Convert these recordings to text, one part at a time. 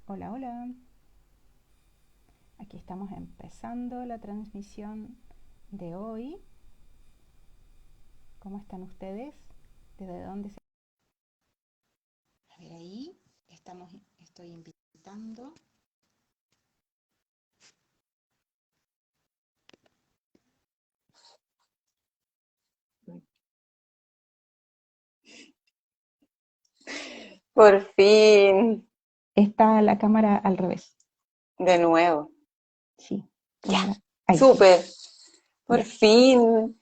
Hola, hola. Aquí estamos empezando la transmisión de hoy. ¿Cómo están ustedes? ¿Desde dónde se... A ver ahí, estoy invitando. Por fin, Está la cámara al revés. de nuevo. Sí, Ya, cámara. Ahí sí. súper, por Ya. fin.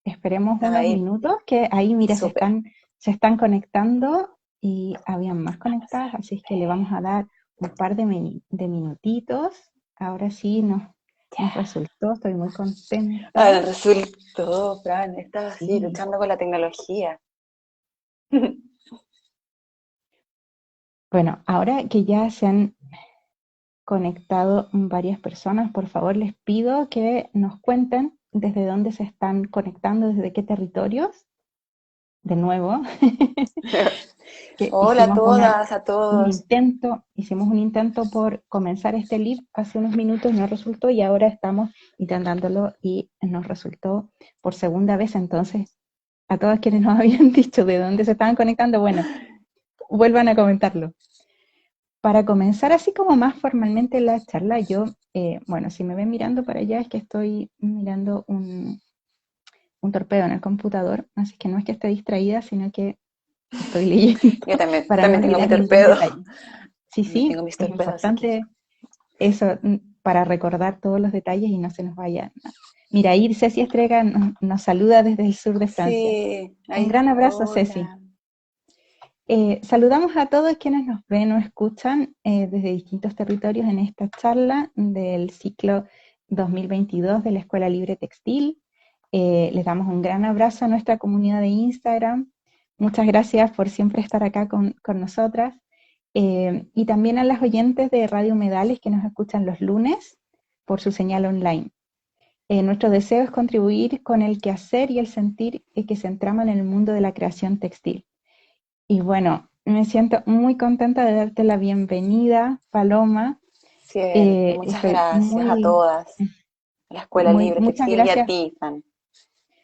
Esperemos A unos ver, minutos que ahí, mira, se súper. están, se están conectando y habían más conectadas, así es que le vamos a dar un par de minutitos. Ahora sí nos resultó, estoy muy Ahora contenta. resultó, Fran, estaba así Sí. luchando con la tecnología. Bueno, ahora que ya se han conectado varias personas, por favor les pido que nos cuenten desde dónde se están conectando, desde qué territorios, de nuevo, que Hola a todas, a todos. hicimos un intento por comenzar este live hace unos minutos, no resultó y ahora estamos intentándolo y nos resultó por segunda vez. Entonces, a todas quienes nos habían dicho de dónde se estaban conectando, bueno, vuelvan a comentarlo. Para comenzar así como más formalmente la charla, bueno, si me ven mirando para allá es que estoy mirando un torpedo en el computador, así que no es que esté distraída, sino que estoy leyendo Yo también, para no también tengo mi olvidar ningún torpedo. detalle. Sí, También sí, tengo mis es torpedos, así que. importante eso para recordar todos los detalles y no se nos vaya. No. Mira, ahí Ceci Estrega nos saluda desde el sur de Francia. Sí, Un ahí, gran abrazo, Ceci. hola. Saludamos a todos quienes nos ven o escuchan desde distintos territorios en esta charla del ciclo 2022 de la Escuela Libre Textil. Les damos un gran abrazo a nuestra comunidad de Instagram. Muchas gracias por siempre estar acá con nosotras. Y también a las oyentes de Radio Humedales que nos escuchan los lunes por su señal online. Nuestro deseo es contribuir con el quehacer y el sentir que se entraman en el mundo de la creación textil. Y bueno, me siento muy contenta de darte la bienvenida, Paloma. Cierto, muchas Estoy gracias a todas. A la Escuela Libre muchas Textil y a gracias, ti, Fran.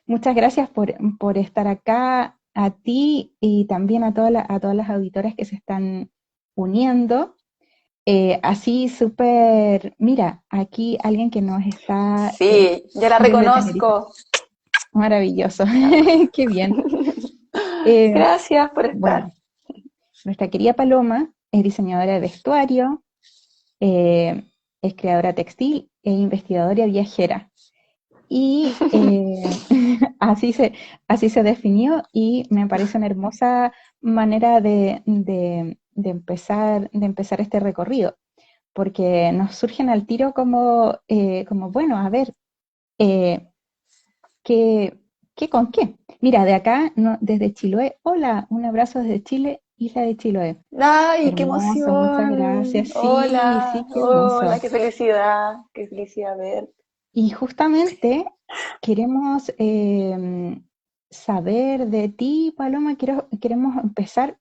muchas gracias por estar acá, a ti y también a todas las auditoras que se están uniendo. Así súper, mira, aquí alguien que nos está Sí, ya la desde Tenerife. reconozco. Maravilloso, Ah, qué bien. Eh, gracias por estar. bueno, nuestra querida Paloma es diseñadora de vestuario, eh, es creadora textil e investigadora viajera. Y así se definió y me parece una hermosa manera de empezar este recorrido, porque nos surgen al tiro como bueno, a ver, eh, ¿qué, qué con qué? Mira, de acá, no, desde Chiloé, hola, un abrazo desde Chile, isla de Chiloé. ¡Ay, qué Hermoso, muchas emoción! gracias. Sí, Hola, sí, qué hola, hermoso. qué felicidad ver. Y justamente queremos saber de ti, Paloma, queremos empezar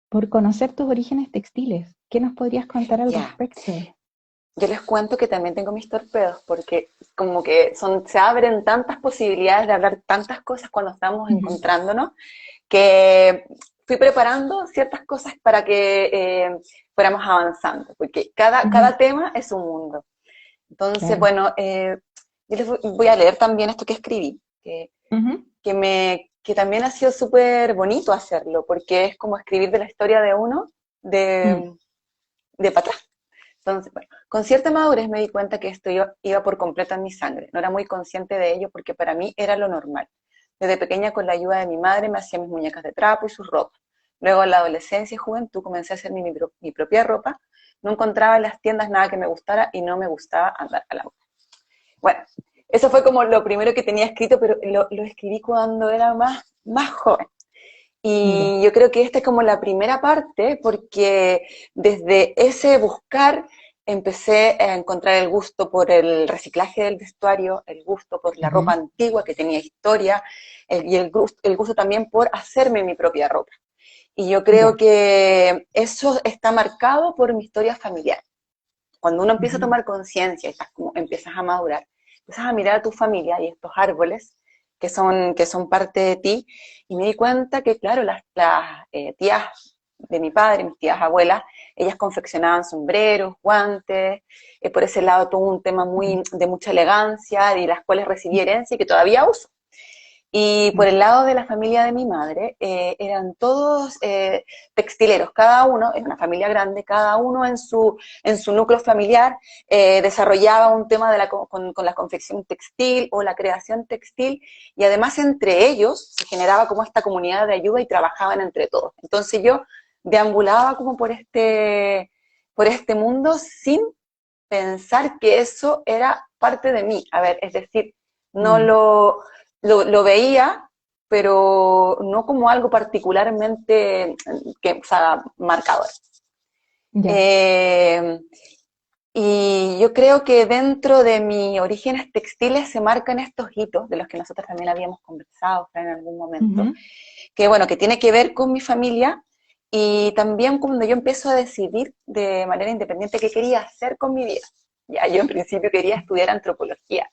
por conocer tus orígenes textiles. ¿Qué nos podrías contar al Ya, respecto? yo les cuento que también tengo mis torpedos, porque como que se abren tantas posibilidades de hablar tantas cosas cuando estamos Ujú. encontrándonos, que fui preparando ciertas cosas para que fuéramos avanzando, porque Ujú. cada tema es un mundo. Entonces, Claro. bueno, yo les voy a leer también esto que escribí, Ujú. que también ha sido súper bonito hacerlo, porque es como escribir de la historia de uno Mm. de, de para atrás. Entonces, bueno, con cierta madurez me di cuenta que esto iba por completo en mi sangre. No era muy consciente de ello porque para mí era lo normal. Desde pequeña, con la ayuda de mi madre, me hacía mis muñecas de trapo y sus ropas. Luego, en la adolescencia y juventud, comencé a hacer mi propia ropa. No encontraba en las tiendas nada que me gustara y no me gustaba andar a la boca. Bueno, eso fue como lo primero que tenía escrito, pero lo escribí cuando era más joven. Mira. Y yo creo que esta es como la primera parte, porque desde ese buscar empecé a encontrar el gusto por el reciclaje del vestuario, el gusto por la ropa Ujú. antigua que tenía historia, y el gusto también por hacerme mi propia ropa. Y yo Ya. creo que eso está marcado por mi historia familiar. Cuando uno empieza a Ujú. tomar conciencia, empiezas a madurar, empiezas a mirar a tu familia y estos árboles que son parte de ti, y me di cuenta que, claro, las tías de mi padre, mis tías abuelas, ellas confeccionaban sombreros, guantes, por ese lado tuvo un tema de mucha elegancia, y las cuales recibí herencia y que todavía uso. Y por el lado de la familia de mi madre, eran todos textileros, cada uno, es una familia grande, cada uno en su núcleo familiar desarrollaba un tema con la confección textil o la creación textil, y además entre ellos se generaba como esta comunidad de ayuda y trabajaban entre todos. Entonces yo deambulaba como por este mundo sin pensar que eso era parte de mí. A ver, es decir, no Mm. lo veía, pero no como algo particularmente o sea, marcador. Ya. Eh, y yo creo que dentro de mis orígenes textiles se marcan estos hitos, de los que nosotros también habíamos conversado en algún momento, Ujú. que bueno, que tiene que ver con mi familia, y también cuando yo empiezo a decidir de manera independiente qué quería hacer con mi vida. Ya, yo en principio quería estudiar antropología,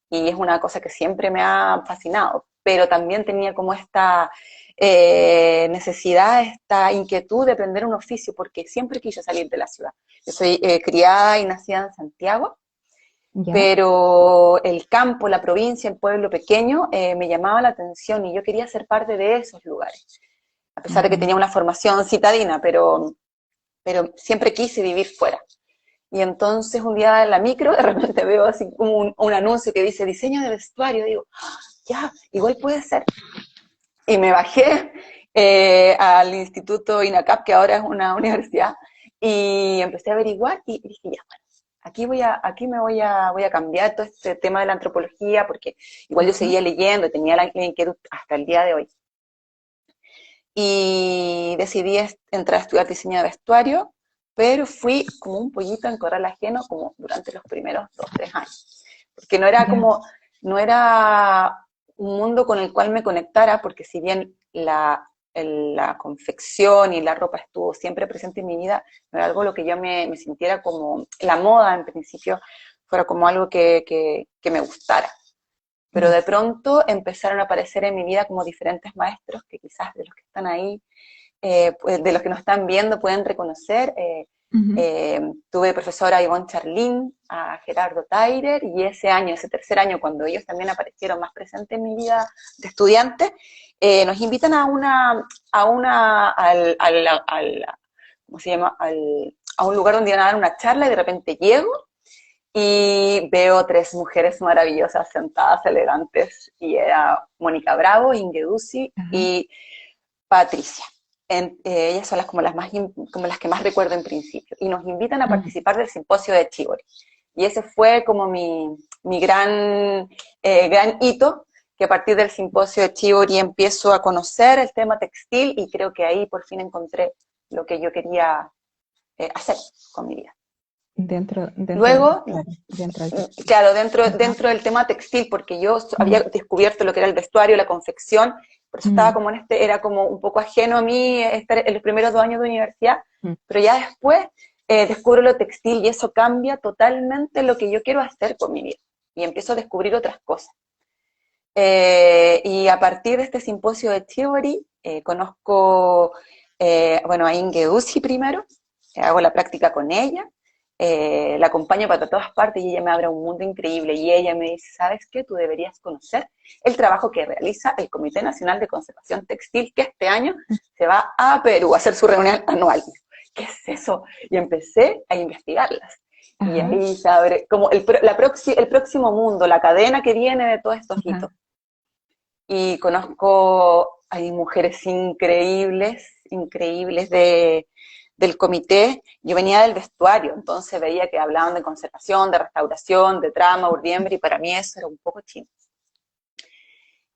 y es una cosa que siempre me ha fascinado, pero también tenía como esta necesidad, esta inquietud de aprender un oficio, porque siempre quise salir de la ciudad. Yo soy criada y nacida en Santiago, Ya. pero el campo, la provincia, el pueblo pequeño me llamaba la atención, y yo quería ser parte de esos lugares, a pesar de que Ujú. tenía una formación citadina, pero siempre quise vivir fuera. Y entonces un día en la micro de repente veo así como un anuncio que dice diseño de vestuario. Digo, "Ah, ya, igual puede ser". Y me bajé al Instituto INACAP, que ahora es una universidad, y empecé a averiguar, y dije, ya, bueno, aquí voy a cambiar todo este tema de la antropología, porque igual yo Ujú. seguía leyendo y tenía la inquietud hasta el día de hoy. Y decidí entrar a estudiar diseño de vestuario, pero fui como un pollito en corral ajeno como durante los primeros 2, 3 años, porque Ya. no era un mundo con el cual me conectara, porque si bien la confección y la ropa estuvo siempre presente en mi vida, no era algo lo que yo me sintiera como la moda en principio, fuera como algo que me gustara. Pero Ya. de pronto empezaron a aparecer en mi vida como diferentes maestros que quizás de los que están ahí, pues, de los que nos están viendo pueden reconocer. Ujú. Tuve profesora a Ivonne Charlín, a Gerardo Tairer, y ese tercer año, cuando ellos también aparecieron más presentes en mi vida de estudiante, nos invitan ¿cómo se llama? A un lugar donde iban a dar una charla, y de repente llego y veo 3 mujeres maravillosas, sentadas, elegantes, y era Mónica Bravo, Inge Duzzi Ajá. y Patricia. Ellas son como las que más recuerdo en principio, y nos invitan a Mm. participar del simposio de Chivori. Y ese fue como mi gran hito, que a partir del simposio de Chivori empiezo a conocer el tema textil, y creo que ahí por fin encontré lo que yo quería hacer con mi vida. Dentro, Luego, claro, dentro del textil. claro, dentro, Ajá. dentro del tema textil, porque yo había Mm. descubierto lo que era el vestuario, la confección, por eso estaba Mm. como era como un poco ajeno a mí estar en los primeros 2 años de universidad, Mm. pero ya después descubro lo textil, y eso cambia totalmente lo que yo quiero hacer con mi vida, y empiezo a descubrir otras cosas. Y a partir de este simposio de Theory, conozco, bueno, a Inge Duzzi primero, hago la práctica con ella, la acompaño para todas partes, y ella me abre un mundo increíble, y ella me dice, ¿sabes qué? Tú deberías conocer el trabajo que realiza el Comité Nacional de Conservación Textil, que este año se va a Perú a hacer su reunión anual. ¿Qué es eso? Y empecé a investigarlas. Y Ajá. ahí se abre como el próximo mundo, la cadena que viene de todos estos Ajá. hitos. Y conozco, hay mujeres increíbles, increíbles del comité. Yo venía del vestuario, entonces veía que hablaban de conservación, de restauración, de trama, urdiembre, y para mí eso era un poco chino.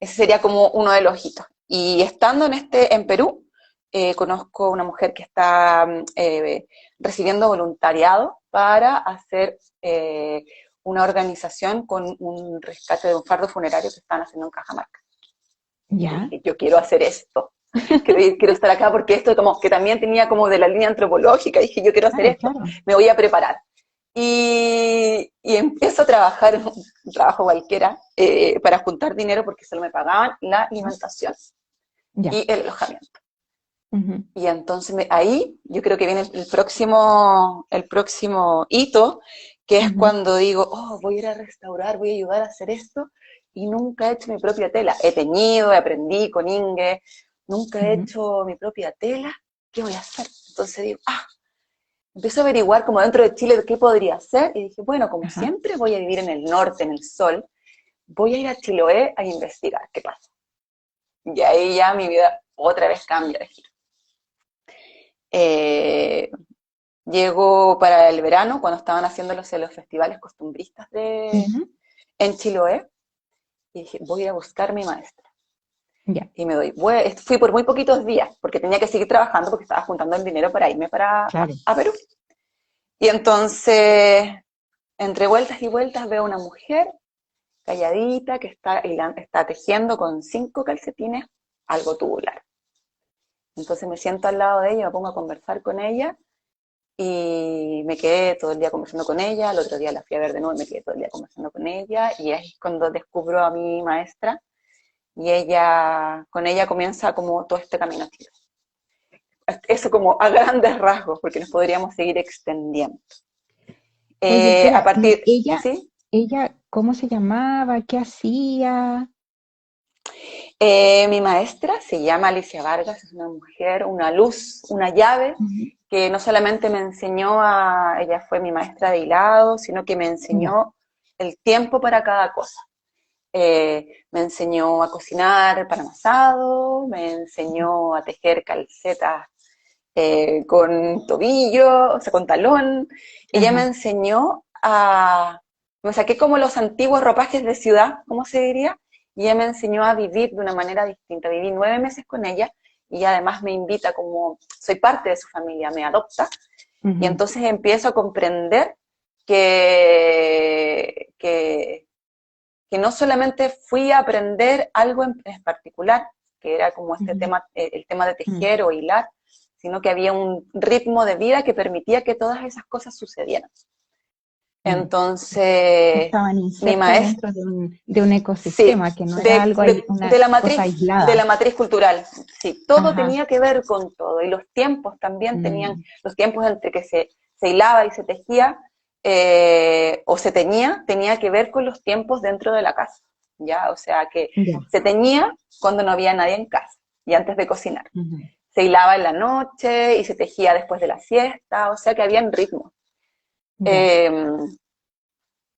Ese sería como uno de los hitos. Y estando en Perú, conozco una mujer que está recibiendo voluntariado para hacer una organización con un rescate de un fardo funerario que están haciendo en Cajamarca. Y Ya. dije, yo quiero hacer esto. quiero estar acá porque esto como que también tenía como de la línea antropológica, dije yo quiero hacer Claro, esto, claro. me voy a preparar. Y empiezo a trabajar en un trabajo cualquiera para juntar dinero porque solo me pagaban la alimentación Ya. y el alojamiento. Ujú, Y entonces ahí yo creo que viene el próximo hito, que es ujú, cuando digo, oh, voy a ir a restaurar, voy a ayudar a hacer esto, y nunca he hecho mi propia tela. He teñido, aprendí con Inge, nunca he ujú. hecho mi propia tela, ¿qué voy a hacer? Entonces digo, empiezo a averiguar como dentro de Chile qué podría hacer, y dije, bueno, como Ajá. siempre voy a vivir en el norte, en el sol, voy a ir a Chiloé a investigar qué pasa. Y ahí ya mi vida otra vez cambia de giro. Eh, Llego para el verano, cuando estaban haciendo los festivales costumbristas Ujú. en Chiloé, y dije, voy a ir a buscar a mi maestra. Ya, Y fui por muy poquitos días, porque tenía que seguir trabajando, porque estaba juntando el dinero para irme claro. a Perú. Y entonces, entre vueltas y vueltas, veo una mujer calladita que está tejiendo con 5 calcetines algo tubular. Entonces me siento al lado de ella, me pongo a conversar con ella, y me quedé todo el día conversando con ella, el otro día la fui a ver de nuevo y me quedé todo el día conversando con ella, y es cuando descubro a mi maestra, y con ella comienza como todo este camino a Chile. Eso como a grandes rasgos, porque nos podríamos seguir extendiendo. Oye, A espera, ¿y partir, ella, ¿sí? cómo se llamaba? ¿Qué hacía? Mi maestra se llama Alicia Vargas, es una mujer, una luz, una llave, Ujú. que no solamente me enseñó ella fue mi maestra de hilado, sino que me Ya. enseñó el tiempo para cada cosa. Me enseñó a cocinar pan amasado, me enseñó a tejer calcetas con tobillo, o sea, con talón. Ella me Ajá. enseñó me saqué como los antiguos ropajes de ciudad, ¿cómo se diría? Y ella me enseñó a vivir de una manera distinta. Viví 9 meses con ella y además me invita como, soy parte de su familia, me adopta. Y Ujú, entonces empiezo a comprender que no solamente fui a aprender algo en particular, que era como este ujú, tema, el tema de ujú. tejer o hilar, sino que había un ritmo de vida que permitía que todas esas cosas sucedieran. Mm. Entonces, Estaban mi insertas maestra, dentro de un sí, ecosistema, que no era algo, una cosa de aislada. la matriz cultural, sí, todo Ajá. tenía que ver con todo, y los tiempos también tenían, Mm. los tiempos entre que se hilaba y se tejía, o se teñía, tenía que ver con los tiempos dentro de la casa, ¿ya? O sea que Ya. se teñía cuando no había nadie en casa, y antes de cocinar. Ujú. Se hilaba en la noche y se tejía después de la siesta, o sea que habían ritmos. Ya. Eh,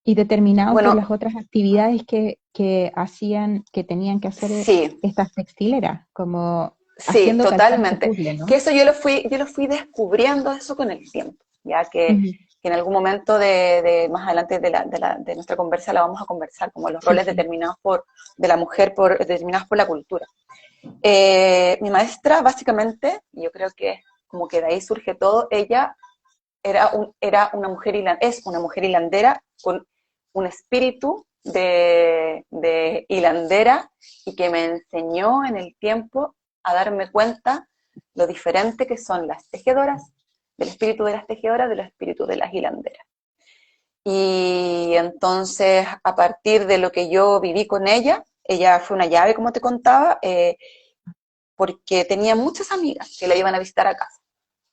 Y determinado por bueno, las otras actividades que hacían, que tenían que hacer sí, estas textileras, como sí, haciendo calzarse totalmente. puzzle, Que ¿no? eso yo lo fui descubriendo eso con el tiempo, ya Ujú. que en algún momento más adelante de nuestra conversa la vamos a conversar, como los Sí, roles sí. determinados de la mujer determinados por la cultura. Mi maestra, básicamente, yo creo que como que de ahí surge todo, ella era una mujer es una mujer hilandera con un espíritu de hilandera, y que me enseñó en el tiempo a darme cuenta lo diferente que son las tejedoras, del espíritu de las tejedoras, del espíritu de las hilanderas. Y entonces, a partir de lo que yo viví con ella fue una llave, como te contaba, porque tenía muchas amigas que la iban a visitar a casa,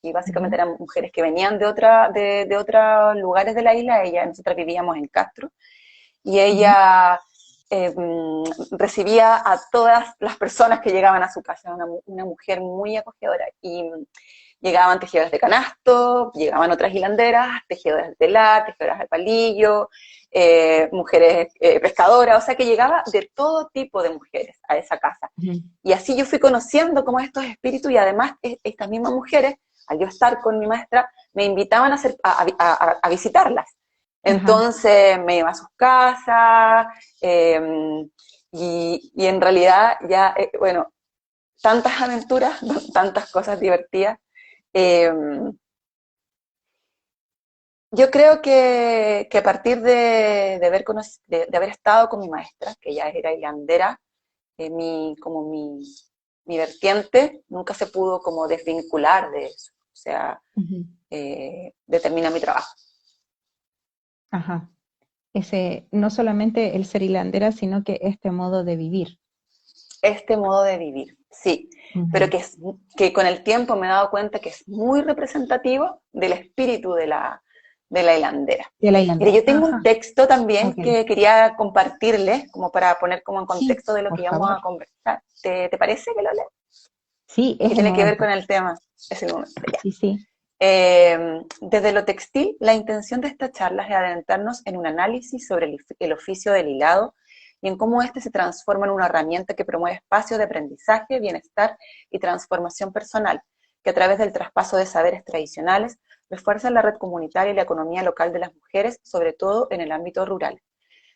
y básicamente Ujú, eran mujeres que venían de otros lugares de la isla. Nosotras vivíamos en Castro, y ujú. ella recibía a todas las personas que llegaban a su casa, una mujer muy acogedora, y llegaban tejedoras de canasto, llegaban otras hilanderas, tejedoras de telar, tejedoras de palillo, mujeres pescadoras, o sea que llegaba de todo tipo de mujeres a esa casa. Ujú. Y así yo fui conociendo como estos espíritus, y además estas mismas mujeres, al yo estar con mi maestra, me invitaban a visitarlas. Ajá. Entonces me iba a sus casas, y en realidad ya, bueno, tantas aventuras, tantas cosas divertidas. Eh, yo creo que a partir de haber estado con mi maestra, que ella era hilandera, como mi mi vertiente nunca se pudo como desvincular de eso, o sea, determina mi trabajo. Ajá. Ese, no solamente el ser hilandera, sino que este modo de vivir. Este modo de vivir, sí, pero Ujú. que con el tiempo me he dado cuenta que es muy representativo del espíritu de la hilandera. De la Mire, hilandera. yo tengo un Ajá. texto también Ok. que quería compartirles, como para poner como en Sí, contexto de lo por que íbamos a favor. conversar. ¿Te parece que lo lea? Sí, Que es el tiene que ver momento. con el tema. Es el momento, ya. Sí, sí. Desde lo textil, la intención de esta charla es adentrarnos en un análisis sobre el oficio del hilado y en cómo éste se transforma en una herramienta que promueve espacios de aprendizaje, bienestar y transformación personal, que a través del traspaso de saberes tradicionales refuerza la red comunitaria y la economía local de las mujeres, sobre todo en el ámbito rural.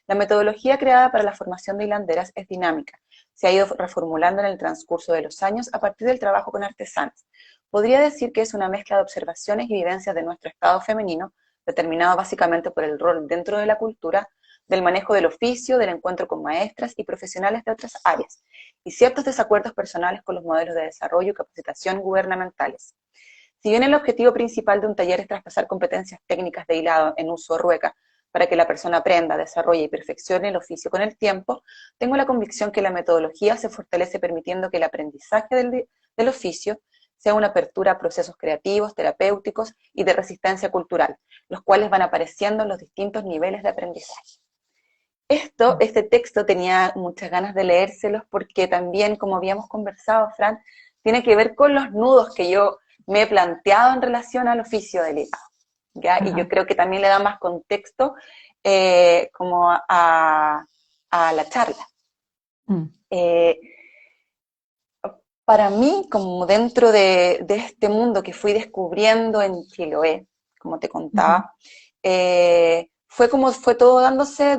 La metodología creada para la formación de hilanderas es dinámica. Se ha ido reformulando en el transcurso de los años a partir del trabajo con artesanas. Podría decir que es una mezcla de observaciones y vivencias de nuestro estado femenino, determinado básicamente por el rol dentro de la cultura, del manejo del oficio, del encuentro con maestras y profesionales de otras áreas, y ciertos desacuerdos personales con los modelos de desarrollo y capacitación gubernamentales. Si bien el objetivo principal de un taller es traspasar competencias técnicas de hilado en uso rueca para que la persona aprenda, desarrolle y perfeccione el oficio con el tiempo, tengo la convicción que la metodología se fortalece permitiendo que el aprendizaje del oficio sea una apertura a procesos creativos, terapéuticos y de resistencia cultural, los cuales van apareciendo en los distintos niveles de aprendizaje. Este texto tenía muchas ganas de leérselos porque también, como habíamos conversado, Fran, tiene que ver con los nudos que yo me he planteado en relación al oficio del hilado, ¿ya? Y yo Ajá. creo que también le da más contexto como a la charla. Mm. Eh, para mí, como dentro de este mundo que fui descubriendo en Chiloé, como te Ujú. contaba, fue como fue todo dándose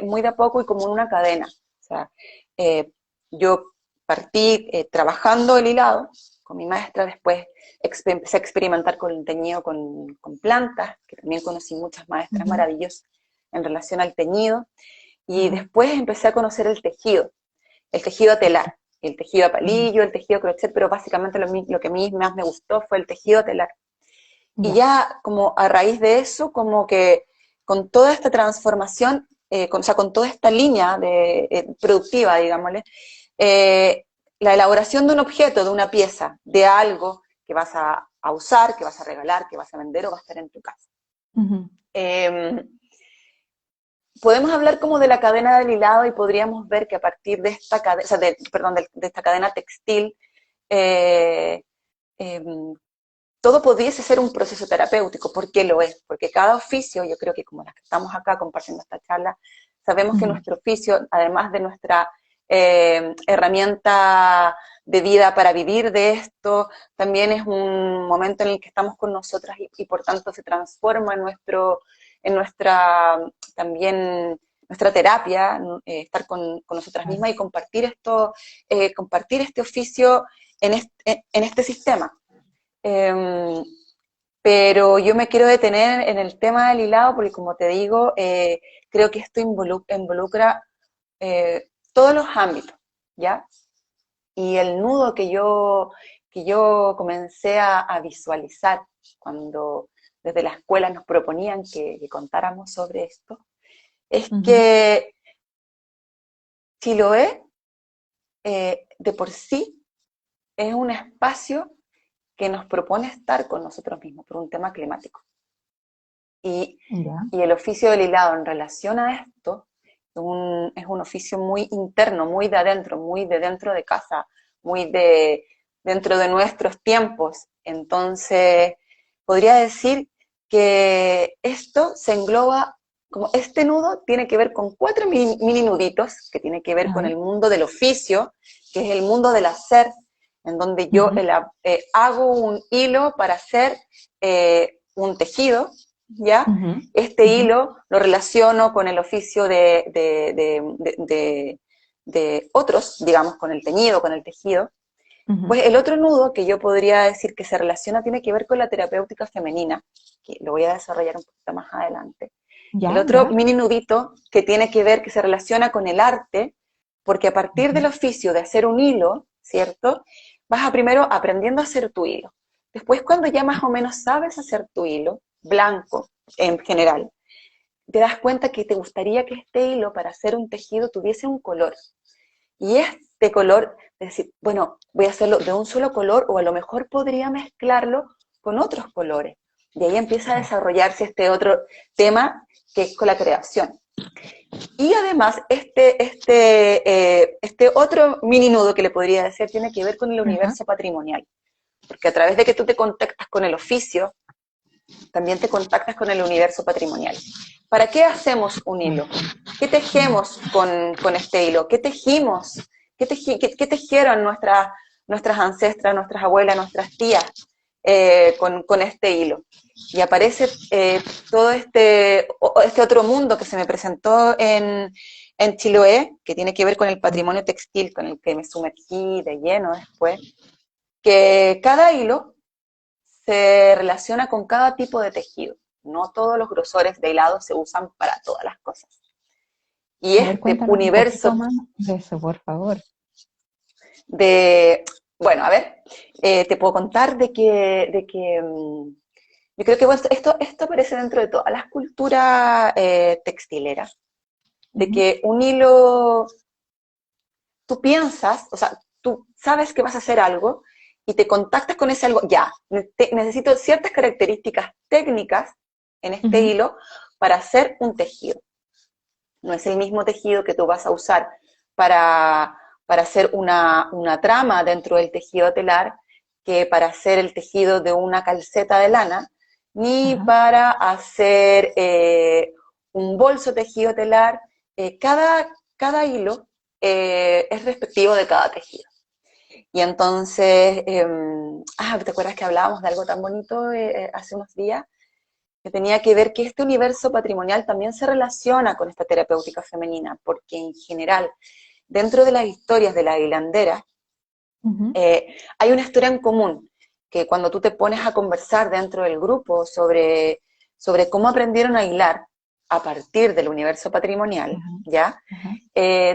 muy de a poco y como en una cadena. O sea, eh, yo partí trabajando el hilado con mi maestra, después empecé a experimentar con el teñido con plantas, que también conocí muchas maestras Ujú. maravillosas en relación al teñido, y Ajá. después empecé a conocer el tejido telar, el tejido a Mm. palillo, el tejido crochet, pero básicamente lo que a mí más me gustó fue el tejido telar. Y Ya. ya como a raíz de eso, como que con toda esta transformación, o sea, con toda esta línea productiva, digámosle, eh, la elaboración de un objeto, de una pieza, de algo que vas a usar, que vas a regalar, que vas a vender o va a estar en tu casa. Ujú. Eh, Podemos hablar como de la cadena del hilado y podríamos ver que a partir de esta cadena, o sea, perdón, de esta cadena textil, eh, eh, todo pudiese ser un proceso terapéutico. ¿Por qué lo es? Porque cada oficio, yo creo que como las que estamos acá compartiendo esta charla, sabemos que Ujú. nuestro oficio, además de nuestra herramienta de vida para vivir de esto, también es un momento en el que estamos con nosotras y por tanto se transforma en nuestra también nuestra terapia, estar con nosotras Claro. mismas y compartir este oficio en este sistema. Eh, pero yo me quiero detener en el tema del hilado porque, como te digo, creo que esto involucra todos los ámbitos, ¿ya? Y el nudo que yo comencé a visualizar cuando desde la escuela nos proponían que contáramos sobre esto, es Ujú. que Chiloé de por sí es un espacio que nos propone estar con nosotros mismos por un tema climático. Y, Ya. y el oficio del hilado en relación a esto es un oficio muy interno, muy de dentro de casa, muy de dentro de nuestros tiempos. Entonces, podría decir que esto se engloba, como este nudo tiene que ver con cuatro mini nuditos, que tiene que ver A con ver. el mundo del oficio, que es el mundo del hacer, en donde yo Ujú. hago un hilo para hacer un tejido, ¿ya? Ujú. Este Ujú. hilo lo relaciono con el oficio de otros, digamos, con el teñido, con el tejido. Ujú. Pues el otro nudo que yo podría decir que se relaciona tiene que ver con la terapéutica femenina, que lo voy a desarrollar un poquito más adelante. El Ya, otro ya. mini nudito que tiene que ver, que se relaciona con el arte, porque a partir del Ujú. oficio de hacer un hilo, ¿cierto? Vas a primero aprendiendo a hacer tu hilo. Después, cuando ya más o menos sabes hacer tu hilo, blanco en general, te das cuenta que te gustaría que este hilo para hacer un tejido tuviese un color. Y este color, es decir, bueno, voy a hacerlo de un solo color o a lo mejor podría mezclarlo con otros colores. Y ahí empieza a desarrollarse este otro tema que es con la creación. Y además, este otro mini nudo que le podría decir tiene que ver con el universo patrimonial. Porque a través de que tú te contactas con el oficio, también te contactas con el universo patrimonial. ¿Para qué hacemos un hilo? ¿Qué tejemos con este hilo? ¿Qué tejimos? ¿Qué tejieron nuestras ancestras, nuestras abuelas, nuestras tías con este hilo? Y aparece todo este otro mundo que se me presentó en Chiloé, que tiene que ver con el patrimonio textil, con el que me sumergí de lleno después, que cada hilo se relaciona con cada tipo de tejido. No todos los grosores de hilado se usan para todas las cosas. Y A ver, este cuéntanos un poquito universo más de eso, por favor. bueno, a ver, te puedo contar de que yo creo que bueno, esto aparece dentro de todas las culturas textileras, de que un hilo, tú piensas, o sea, tú sabes que vas a hacer algo y te contactas con ese algo, ya, necesito ciertas características técnicas en este hilo para hacer un tejido. No es el mismo tejido que tú vas a usar para hacer una trama dentro del tejido telar que para hacer el tejido de una calceta de lana, ni para hacer un bolso tejido telar. Cada hilo es respectivo de cada tejido. Y entonces, ¿te acuerdas que hablábamos de algo tan bonito hace unos días? Que tenía que ver que este universo patrimonial también se relaciona con esta terapéutica femenina, porque en general, dentro de las historias de la hilandera, hay una historia en común, que cuando tú te pones a conversar dentro del grupo sobre cómo aprendieron a hilar a partir del universo patrimonial, ¿ya?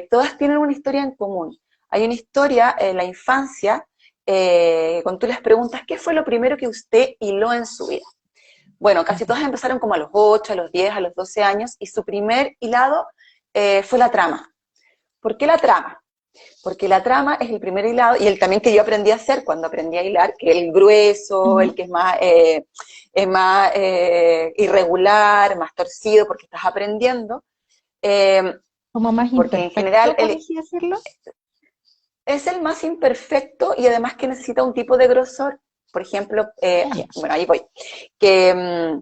Todas tienen una historia en común. Hay una historia en la infancia, cuando tú les preguntas, ¿qué fue lo primero que usted hiló en su vida? Bueno, casi todas empezaron como a los 8, a los 10, a los 12 años, y su primer hilado fue la trama. ¿Por qué la trama? Porque la trama es el primer hilado, y el también que yo aprendí a hacer cuando aprendí a hilar, que el grueso, el que es más irregular, más torcido, porque estás aprendiendo. Como más porque en imperfecto, general por así decirlo. es el más imperfecto y además que necesita un tipo de grosor. Por ejemplo, bueno, ahí voy. Que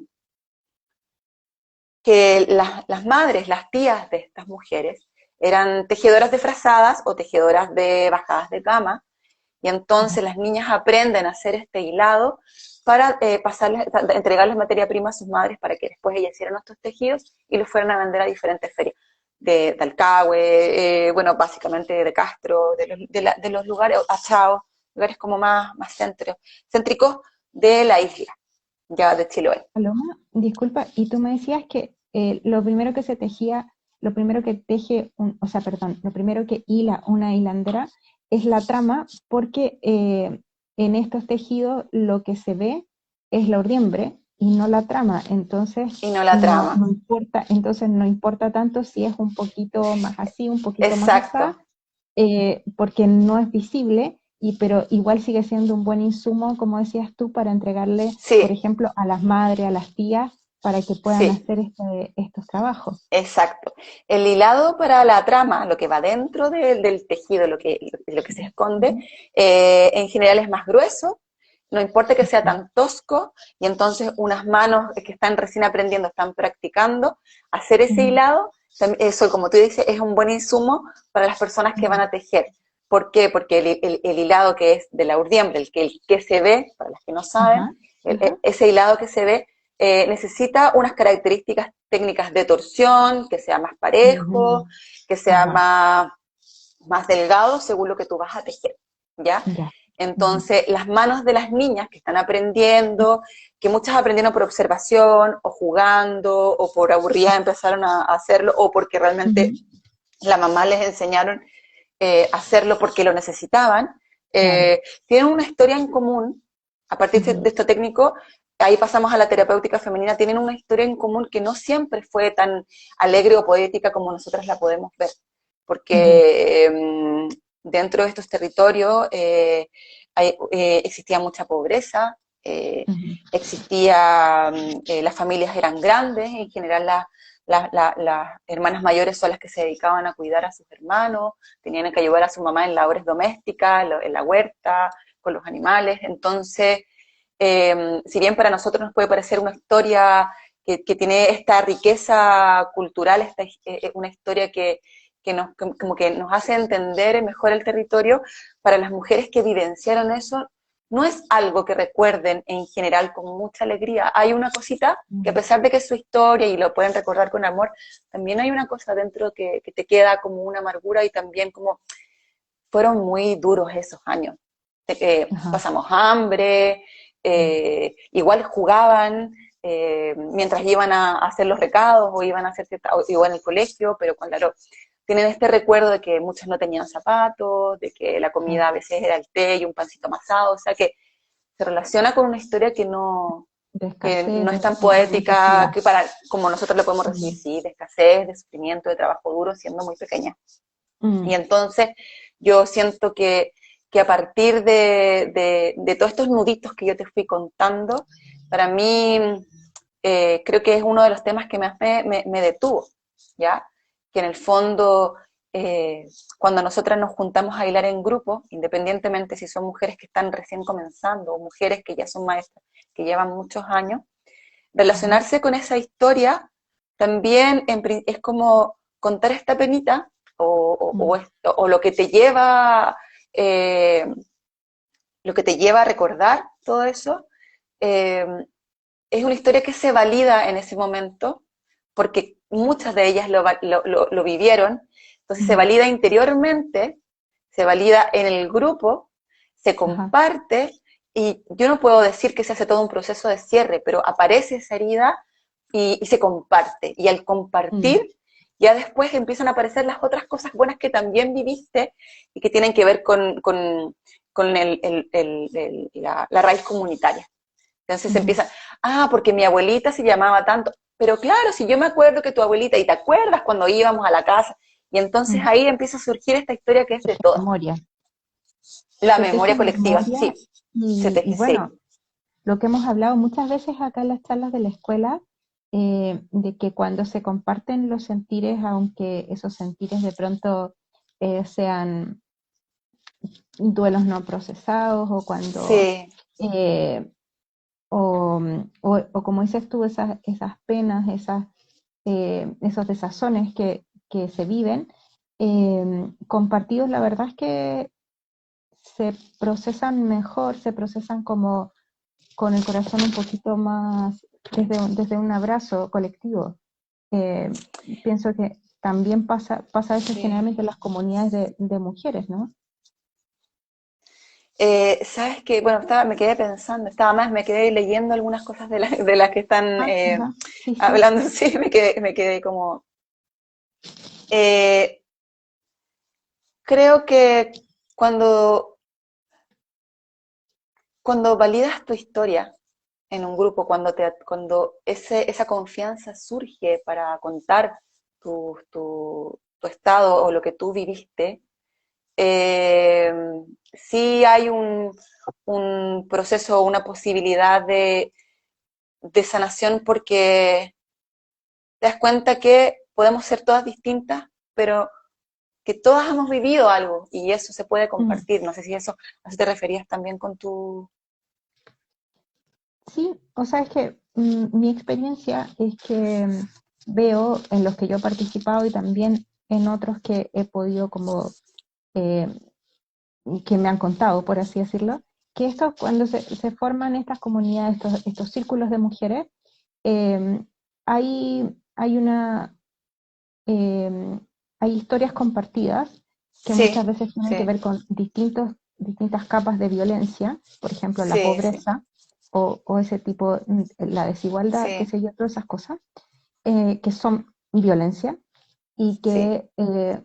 las madres, las tías de estas mujeres, eran tejedoras de frazadas o tejedoras de bajadas de cama, y entonces las niñas aprenden a hacer este hilado para entregarles materia prima a sus madres para que después ellas hicieran estos tejidos y los fueran a vender a diferentes ferias de Talcahué, bueno, básicamente de Castro, de los lugares, Achao, lugares como más céntricos de la isla, ya de Chiloé. Paloma, disculpa, y tú me decías que lo primero que se tejía, lo primero que teje, lo primero que hila una hilandera es la trama, porque en estos tejidos lo que se ve es la urdiembre y no la trama, entonces y no la trama. No importa tanto si es un poquito más así, un poquito Exacto. más así, porque no es visible, pero igual sigue siendo un buen insumo, como decías tú, para entregarle, por ejemplo, a las madres, a las tías, para que puedan hacer estos trabajos. Exacto. El hilado para la trama, lo que va dentro del tejido, lo que se esconde, en general es más grueso, no importa que sea tan tosco, y entonces unas manos que están recién aprendiendo, están practicando hacer ese hilado, eso, como tú dices, es un buen insumo para las personas que van a tejer. ¿Por qué? Porque el hilado que es de la urdiembre, el que se ve, para las que no saben, ese hilado que se ve, necesita unas características técnicas de torsión, que sea más parejo, que sea más delgado según lo que tú vas a tejer, ¿ya? Entonces, las manos de las niñas que están aprendiendo, que muchas aprendieron por observación, o jugando, o por aburrida empezaron a hacerlo, o porque realmente la mamá les enseñaron a hacerlo porque lo necesitaban, claro. Tienen una historia en común, a partir de Ujú, esto técnico, ahí pasamos a la terapéutica femenina, tienen una historia en común que no siempre fue tan alegre o poética como nosotras la podemos ver, ujú, porque dentro de estos territorios existía mucha pobreza, ujú, las familias eran grandes, en general las hermanas mayores son las que se dedicaban a cuidar a sus hermanos, tenían que ayudar a su mamá en labores domésticas, en la huerta, con los animales. Entonces, si bien para nosotros nos puede parecer una historia que tiene esta riqueza cultural, una historia como que nos hace entender mejor el territorio, para las mujeres que vivenciaron eso, no es algo que recuerden en general con mucha alegría. Hay una cosita que a mm, pesar de que es su historia y lo pueden recordar con amor, también hay una cosa dentro que te queda como una amargura y también como fueron muy duros esos años. ajá, Pasamos hambre, mm, igual jugaban mientras iban a hacer los recados o iban a hacer o iban al colegio, pero claro, tienen este recuerdo de que muchos no tenían zapatos, de que la comida a claro. veces era el té y un pancito amasado, o sea que se relaciona con una historia De que escasez, no es tan de poética, necesidad. que para, como nosotros le podemos recibir, Mm, sí, de escasez, de sufrimiento, de trabajo duro, siendo muy pequeña. Y mm, entonces yo siento que a partir de todos estos nuditos que yo te fui contando, para mí creo que es uno de los temas que más me detuvo, ¿ya? Que en el fondo, eh, cuando nosotras nos juntamos a bailar en grupo, independientemente si son mujeres que están recién comenzando o mujeres que ya son maestras, que llevan muchos años, ujú, relacionarse con esa historia también es como contar esta penita mm, o eh, lo que te lleva a recordar todo eso, eh, es una historia que se valida en ese momento, porque muchas de ellas lo vivieron, entonces se ujú, valida interiormente, se valida en el grupo, se ajá, comparte, y yo no puedo decir que se hace todo un proceso de cierre, pero aparece esa herida y se comparte, y al mm, compartir, ya después empiezan a aparecer las otras cosas buenas que también viviste y que tienen que ver con la raíz comunitaria. Entonces ujú, empiezan, porque mi abuelita se llamaba tanto, pero claro, si yo me acuerdo que tu abuelita, y te acuerdas cuando íbamos a la casa, y entonces mm. ahí empieza a surgir esta historia que es de Teje todas. memoria. La Se teje memoria colectiva, memoria sí, y sí. bueno, lo que hemos hablado muchas veces acá en las charlas de la escuela, de que cuando se comparten los sentires, aunque esos sentires de pronto sean duelos no procesados o cuando, Sí, eh, o como dices tú, esas penas, esos desazones que se viven, compartidos, la verdad es que se procesan mejor, se procesan como con el corazón un poquito más desde un abrazo colectivo. Eh, Pienso que también pasa eso sí. generalmente en las comunidades de mujeres, ¿no? Sabes que, bueno, me quedé pensando, me quedé leyendo algunas cosas de las que están Ah, ajá, sí, sí. hablando, sí, me quedé como... eh, creo que cuando, cuando validas tu historia en un grupo, cuando esa confianza surge para contar tu estado o lo que tú viviste, eh, sí hay un proceso, una posibilidad de sanación porque te das cuenta que podemos ser todas distintas, pero que todas hemos vivido algo y eso se puede Mm. compartir. No sé si a eso te referías también con tu... Sí, o sea, es que mi experiencia es que veo en los que yo he participado y también en otros que he podido como eh, que me han contado, por así decirlo, que esto cuando se forman estas comunidades, estos círculos de mujeres, eh, hay una, eh, hay historias compartidas que muchas Sí, veces tienen que sí, ver con distintas capas de violencia, por ejemplo, la sí, sí, pobreza o ese tipo, la desigualdad, qué sí, sé yo, todas esas cosas, que son violencia y sí, que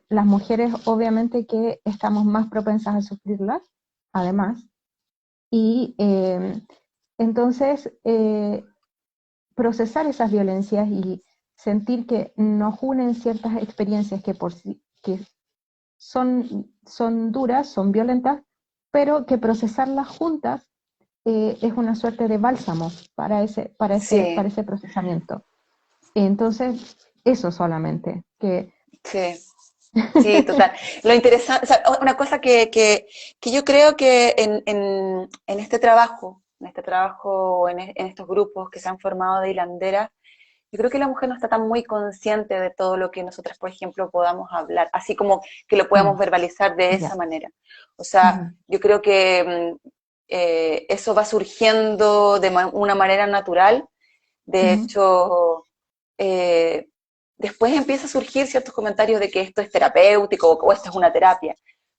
las mujeres obviamente que estamos más propensas a sufrirlas, además, y entonces procesar esas violencias y sentir que nos unen ciertas experiencias que por sí, que son duras, son violentas, pero que procesarlas juntas es una suerte de bálsamo para Sí, ese procesamiento. Entonces, eso solamente, que sí. Sí, total. Lo interesante, o sea, una cosa que yo creo que en este trabajo, en estos grupos que se han formado de hilanderas, yo creo que la mujer no está tan muy consciente de todo lo que nosotras, por ejemplo, podamos hablar, así como que lo podamos verbalizar de esa ya. manera. O sea, Ujú, yo creo que eso va surgiendo de una manera natural. De ujú, hecho, eh, después empieza a surgir ciertos comentarios de que esto es terapéutico o esto es una terapia,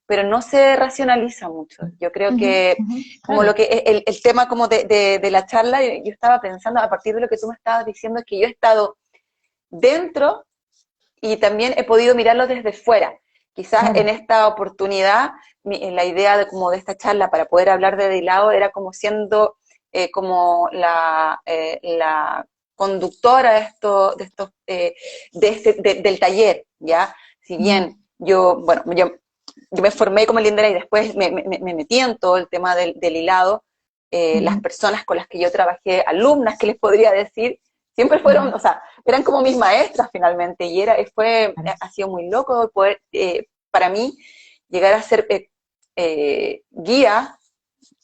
pero no se racionaliza mucho. Yo creo ujú, que ujú, como lo claro. que el tema como de la charla, yo estaba pensando a partir de lo que tú me estabas diciendo, es que yo he estado dentro y también he podido mirarlo desde fuera. Quizás en Claro. esta oportunidad, en la idea de como de esta charla para poder hablar de Dilao era como siendo como la conductora del taller, ¿ya? Si Ujú, bien yo me formé como lindera y después me metí en todo el tema del hilado, las ujú, personas con las que yo trabajé, alumnas que les podría decir, siempre fueron, ujú, o sea, eran como mis maestras finalmente, y claro. ha sido muy loco poder, para mí, llegar a ser guía,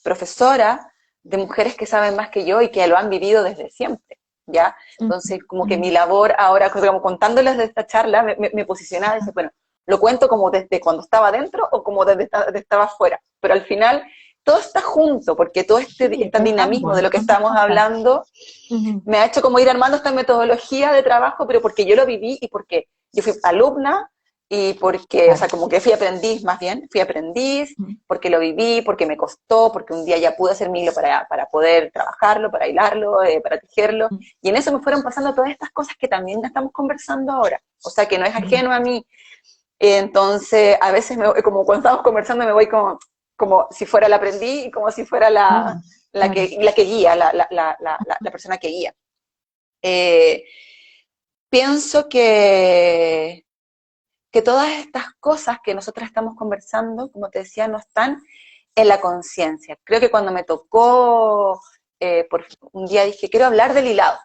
profesora de mujeres que saben más que yo y que lo han vivido desde siempre, ¿ya? Ujú, Entonces, como que ujú, mi labor ahora, como contándoles de esta charla, me posicionaba y decía, bueno, lo cuento como desde cuando estaba dentro o como desde estaba afuera, pero al final todo está junto, porque todo sí, este es dinamismo de lo que ambas estamos cosas. hablando Ujú, me ha hecho como ir armando esta metodología de trabajo, pero porque yo lo viví y porque yo fui alumna y porque, o sea, claro. como que fui aprendiz más bien, fui aprendiz, Ujú, porque lo viví, porque me costó, porque un día ya pude hacer mi hilo para poder trabajarlo, para hilarlo, para tejerlo, ujú, y en eso me fueron pasando todas estas cosas que también estamos conversando ahora, o sea, que no es ujú, ajeno a mí. Entonces, a veces, como cuando estamos conversando, me voy como si fuera el aprendiz y como si fuera claro, claro. la que guía, la persona que guía. Eh, Pienso que todas estas cosas que nosotros estamos conversando, como te decía, no están en la conciencia. Creo que cuando me tocó, por un día dije, quiero hablar del hilado.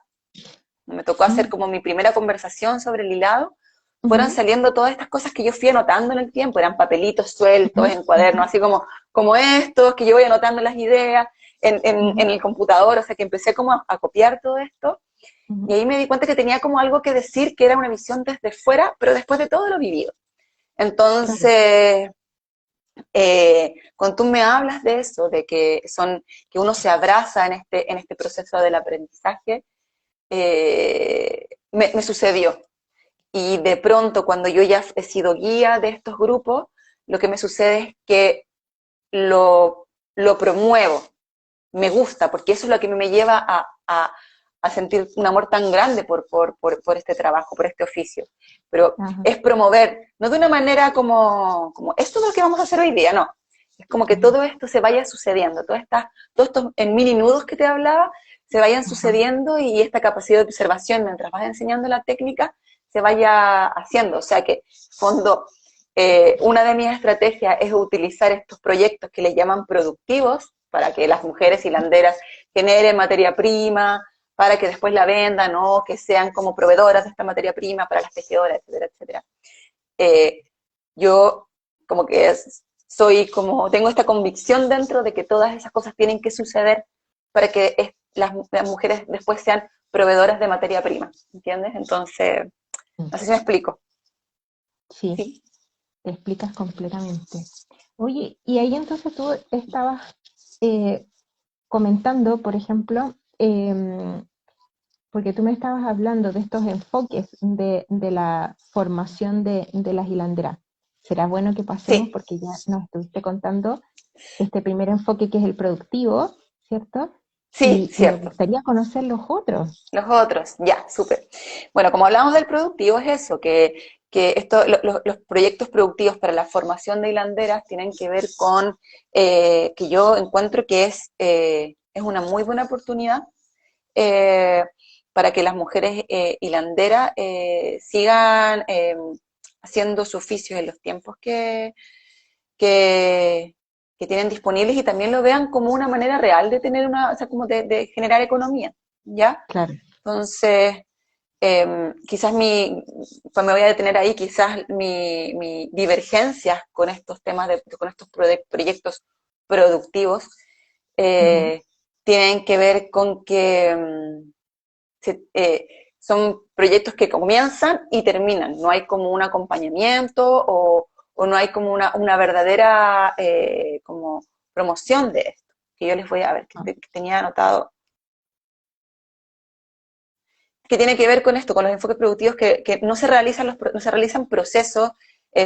Me tocó hacer Mm, como mi primera conversación sobre el hilado. Fueron ujú, saliendo todas estas cosas que yo fui anotando en el tiempo, eran papelitos sueltos ujú, en ujú, cuadernos, así como estos, que yo voy anotando las ideas ujú, en el computador, o sea que empecé como a copiar todo esto. Y ujú, ahí me di cuenta que tenía como algo que decir, que era una visión desde fuera, pero después de todo lo vivido. claro. Entonces, cuando tú me hablas de eso, que uno se abraza en este proceso del aprendizaje, me sucedió. Y de pronto, cuando yo ya he sido guía de estos grupos, lo que me sucede es que lo promuevo, me gusta, porque eso es lo que me lleva a sentir un amor tan grande por este trabajo, por este oficio. Pero Ajá, es promover, no de una manera como esto es lo que vamos a hacer hoy día, no. Es como que ujú, todo esto se vaya sucediendo, todos estos en mini nudos que te hablaba, se vayan ajá, sucediendo y esta capacidad de observación mientras vas enseñando la técnica se vaya haciendo. O sea que, fondo, una de mis estrategias es utilizar estos proyectos que le llaman productivos para que las mujeres hilanderas generen materia prima, para que después la vendan o que sean como proveedoras de esta materia prima para las tejedoras, etcétera, etcétera. Eh, yo como que tengo esta convicción dentro de que todas esas cosas tienen que suceder para que las mujeres después sean proveedoras de materia prima, ¿entiendes? Entonces, mm, no sé si me explico. sí, ¿Sí? te explicas completamente. Oye, y ahí entonces tú estabas eh, comentando, por ejemplo, porque tú me estabas hablando de estos enfoques de la formación de las hilanderas. Será bueno que pasemos, Sí, porque ya nos estuviste contando este primer enfoque que es el productivo, ¿cierto? sí, Y me cierto. gustaría conocer los otros. Los otros, ya, súper. Bueno, como hablamos del productivo, es eso, que los proyectos productivos para la formación de hilanderas tienen que ver con, que yo encuentro que es una muy buena oportunidad para que las mujeres hilanderas sigan haciendo su oficio en los tiempos que, que tienen disponibles y también lo vean como una manera real de tener o sea, como de generar economía, ¿ya? Claro. Entonces, quizás pues me voy a detener ahí, quizás mi divergencia con estos temas, con estos proyectos productivos, tienen que ver con que son proyectos que comienzan y terminan, no hay como un acompañamiento o no hay como una verdadera como promoción de esto, que yo les voy a ver, que tenía anotado, que tiene que ver con esto, con los enfoques productivos, que no se realizan procesos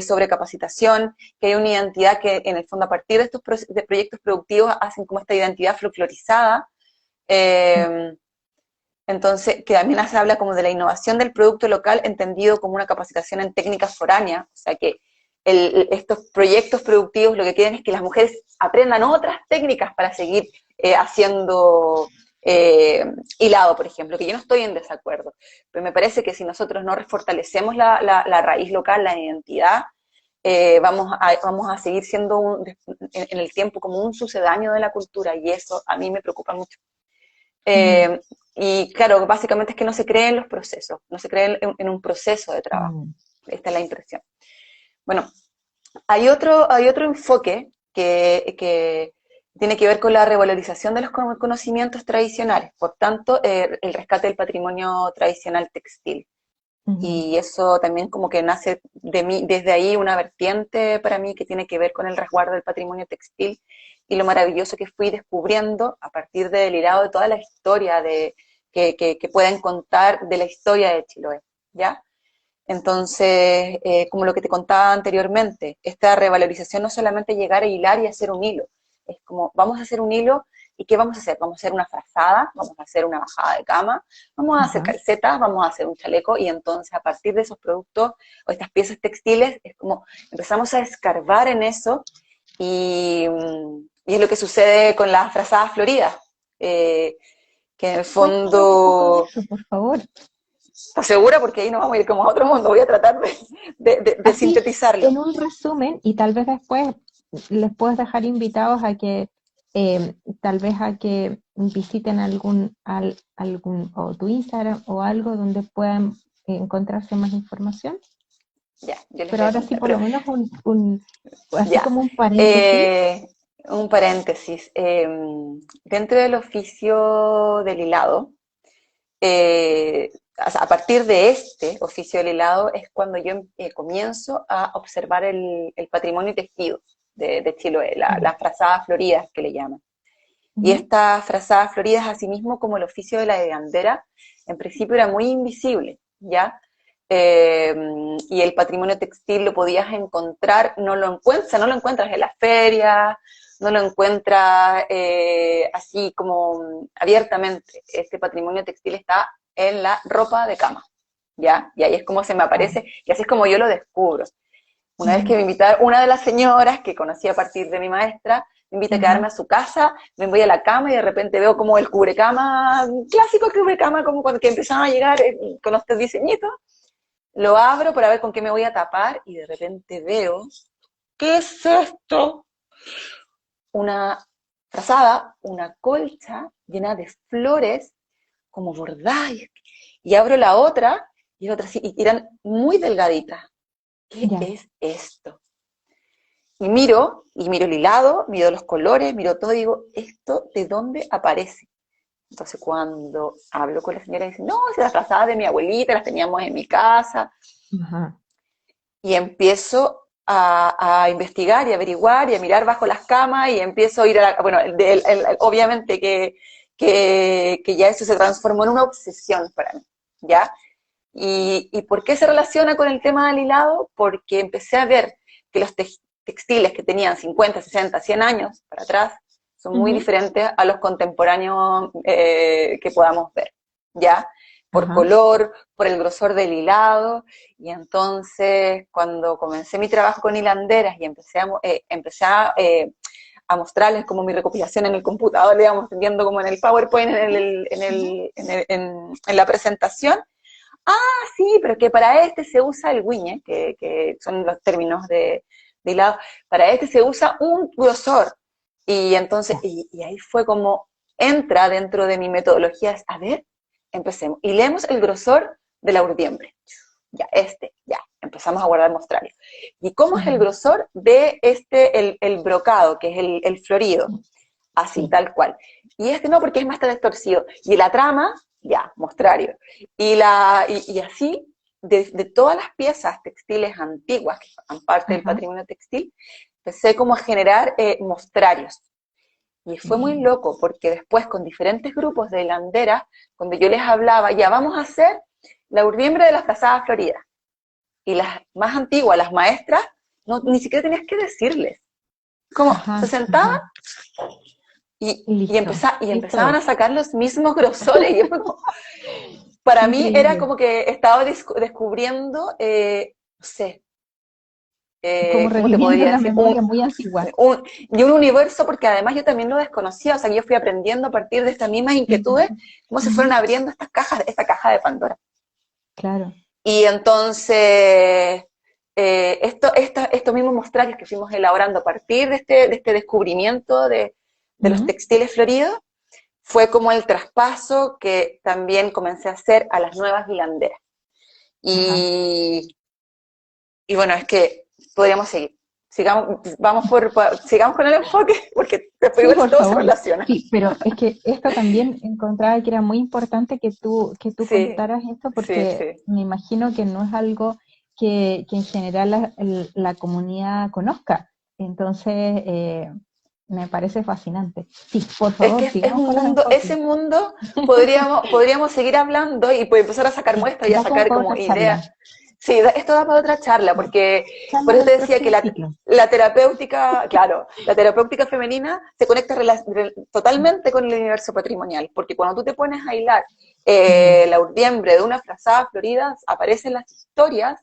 sobre capacitación, que hay una identidad que en el fondo a partir de estos de proyectos productivos hacen como esta identidad folclorizada, entonces, que también se habla como de la innovación del producto local entendido como una capacitación en técnicas foráneas, o sea que estos proyectos productivos lo que quieren es que las mujeres aprendan otras técnicas para seguir haciendo hilado, por ejemplo, que yo no estoy en desacuerdo, pero me parece que si nosotros no fortalecemos la raíz local, la identidad, vamos a seguir siendo en el tiempo como un sucedáneo de la cultura, y eso a mí me preocupa mucho. Y claro, básicamente es que no se cree en los procesos, no se cree en un proceso de trabajo. Esta es la impresión. Bueno, hay otro enfoque que tiene que ver con la revalorización de los conocimientos tradicionales, por tanto, el rescate del patrimonio tradicional textil. Y eso también como que nace desde ahí una vertiente para mí que tiene que ver con el resguardo del patrimonio textil y lo maravilloso que fui descubriendo a partir del hilado de toda la historia que pueden contar de la historia de Chiloé, ¿ya? Entonces, como lo que te contaba anteriormente, esta revalorización no es solamente llegar a hilar y hacer un hilo, es como, vamos a hacer un hilo, ¿y qué vamos a hacer? Vamos a hacer una frazada, vamos a hacer una bajada de cama, vamos a hacer calcetas, vamos a hacer un chaleco, y entonces a partir de esos productos o estas piezas textiles, es como empezamos a escarbar en eso, y es lo que sucede con las frazadas floridas, que en el fondo... Eso, por favor. ¿Estás segura? Porque ahí nos vamos a ir como a otro mundo. Voy a tratar de Así, sintetizarlo. en un resumen, y tal vez después les puedes dejar invitados a que, tal vez a que visiten algún o tu Instagram o algo donde puedan encontrarse más información. Ya, yo les Pero voy a ahora sí, contar. por Pero, lo menos así ya. como un paréntesis. Un paréntesis. Dentro del oficio del hilado, a partir de este oficio del hilado es cuando yo comienzo a observar el patrimonio tejido de Chiloé, las frazadas floridas que le llaman. Y estas frazadas floridas, asimismo como el oficio de la hilandera, en principio era muy invisible, ¿ya? Y el patrimonio textil lo podías encontrar, no lo encuentras en las ferias, no lo encuentras así como abiertamente. Este patrimonio textil está en la ropa de cama, ¿ya? Y ahí es como se me aparece, y así es como yo lo descubro. Una vez que me invitaron, una de las señoras que conocí a partir de mi maestra, me invita a quedarme a su casa, me voy a la cama y de repente veo como el cubrecama, clásico cubrecama, como cuando que empezaron a llegar con estos diseñitos, lo abro para ver con qué me voy a tapar y de repente veo, ¿qué es esto? Una frazada, una colcha llena de flores, como bordadas, y abro la otra, y otra así, y eran muy delgaditas. ¿Qué Ya. es esto? Y miro el hilado, miro los colores, miro todo y digo, ¿esto de dónde aparece? Entonces cuando hablo con la señora, dice, no, si las frazadas de mi abuelita las teníamos en mi casa. Ajá. Y empiezo a investigar y averiguar y a mirar bajo las camas y empiezo a ir bueno, obviamente que ya eso se transformó en una obsesión para mí, ¿ya? ¿Y por qué se relaciona con el tema del hilado? Porque empecé a ver que los textiles que tenían 50, 60, 100 años para atrás son muy diferentes a los contemporáneos que podamos ver, ¿ya? por Ajá. color, por el grosor del hilado, y entonces cuando comencé mi trabajo con hilanderas y a mostrarles como mi recopilación en el computador, digamos, viendo como en el PowerPoint, Ujú. en la presentación. Sí, pero que para este se usa el wiñe, que son los términos de hilado, para este se usa un grosor. Y entonces, Ya. y ahí fue como entra dentro de mi metodología, a ver, empecemos. Y leemos el grosor de la urdiembre. Ya, ya, empezamos a guardar mostrarios. ¿Y cómo es el Ujú. grosor de el brocado, que es el florido? Así, Sí. tal cual. Y este no, porque es más distorsivo. Y la trama, ya, mostrario. Y así, de todas las piezas textiles antiguas que forman parte del Ajá. patrimonio textil, empecé como a generar mostrarios. Y fue muy Bien. loco, porque después con diferentes grupos de hilanderas, cuando yo les hablaba, ya vamos a hacer la urdiembre de la frazada florida. Y las más antiguas, las maestras, no, ni siquiera tenías que decirles. Como se Ajá. sentaban Ajá. y, Y listo. y Listo empezaban es. a sacar los mismos grosores. Y yo fue como, para Qué mí era increíble. como que estaba descubriendo, no sé, Como ¿cómo te reviviendo podría una decir? memoria muy antigua. Y un universo, porque además yo también lo desconocía, o sea, yo fui aprendiendo a partir de estas mismas inquietudes, Ujú. cómo se fueron Ujú. abriendo estas cajas, esta caja de Pandora. Claro. Y entonces, estos mismos mostrarios que fuimos elaborando a partir de este descubrimiento de los Ujú. textiles floridos, fue como el traspaso que también comencé a hacer a las nuevas hilanderas. Ajá. Y, y bueno, es que podríamos seguir. Sigamos con el enfoque, porque después Sí, igual por todo se favor. relaciona. Sí, pero es que esto también encontraba que era muy importante que tú Sí, contaras esto sí, porque sí. me imagino que no es algo que en general la comunidad conozca. Entonces, me parece fascinante. Sí, por Es favor, que es sigamos un con los mundo, enfoques. ese mundo podríamos seguir hablando y pues empezar a sacar Sí, muestras y a da como sacar para como otra ideas. charla. Sí, esto da para otra charla, Ya. porque Charla por eso del te decía que próximo ciclo. la terapéutica, claro, la terapéutica femenina se conecta totalmente con el universo patrimonial, porque cuando tú te pones a hilar Mm, la urdiembre de una frazada florida, aparecen las historias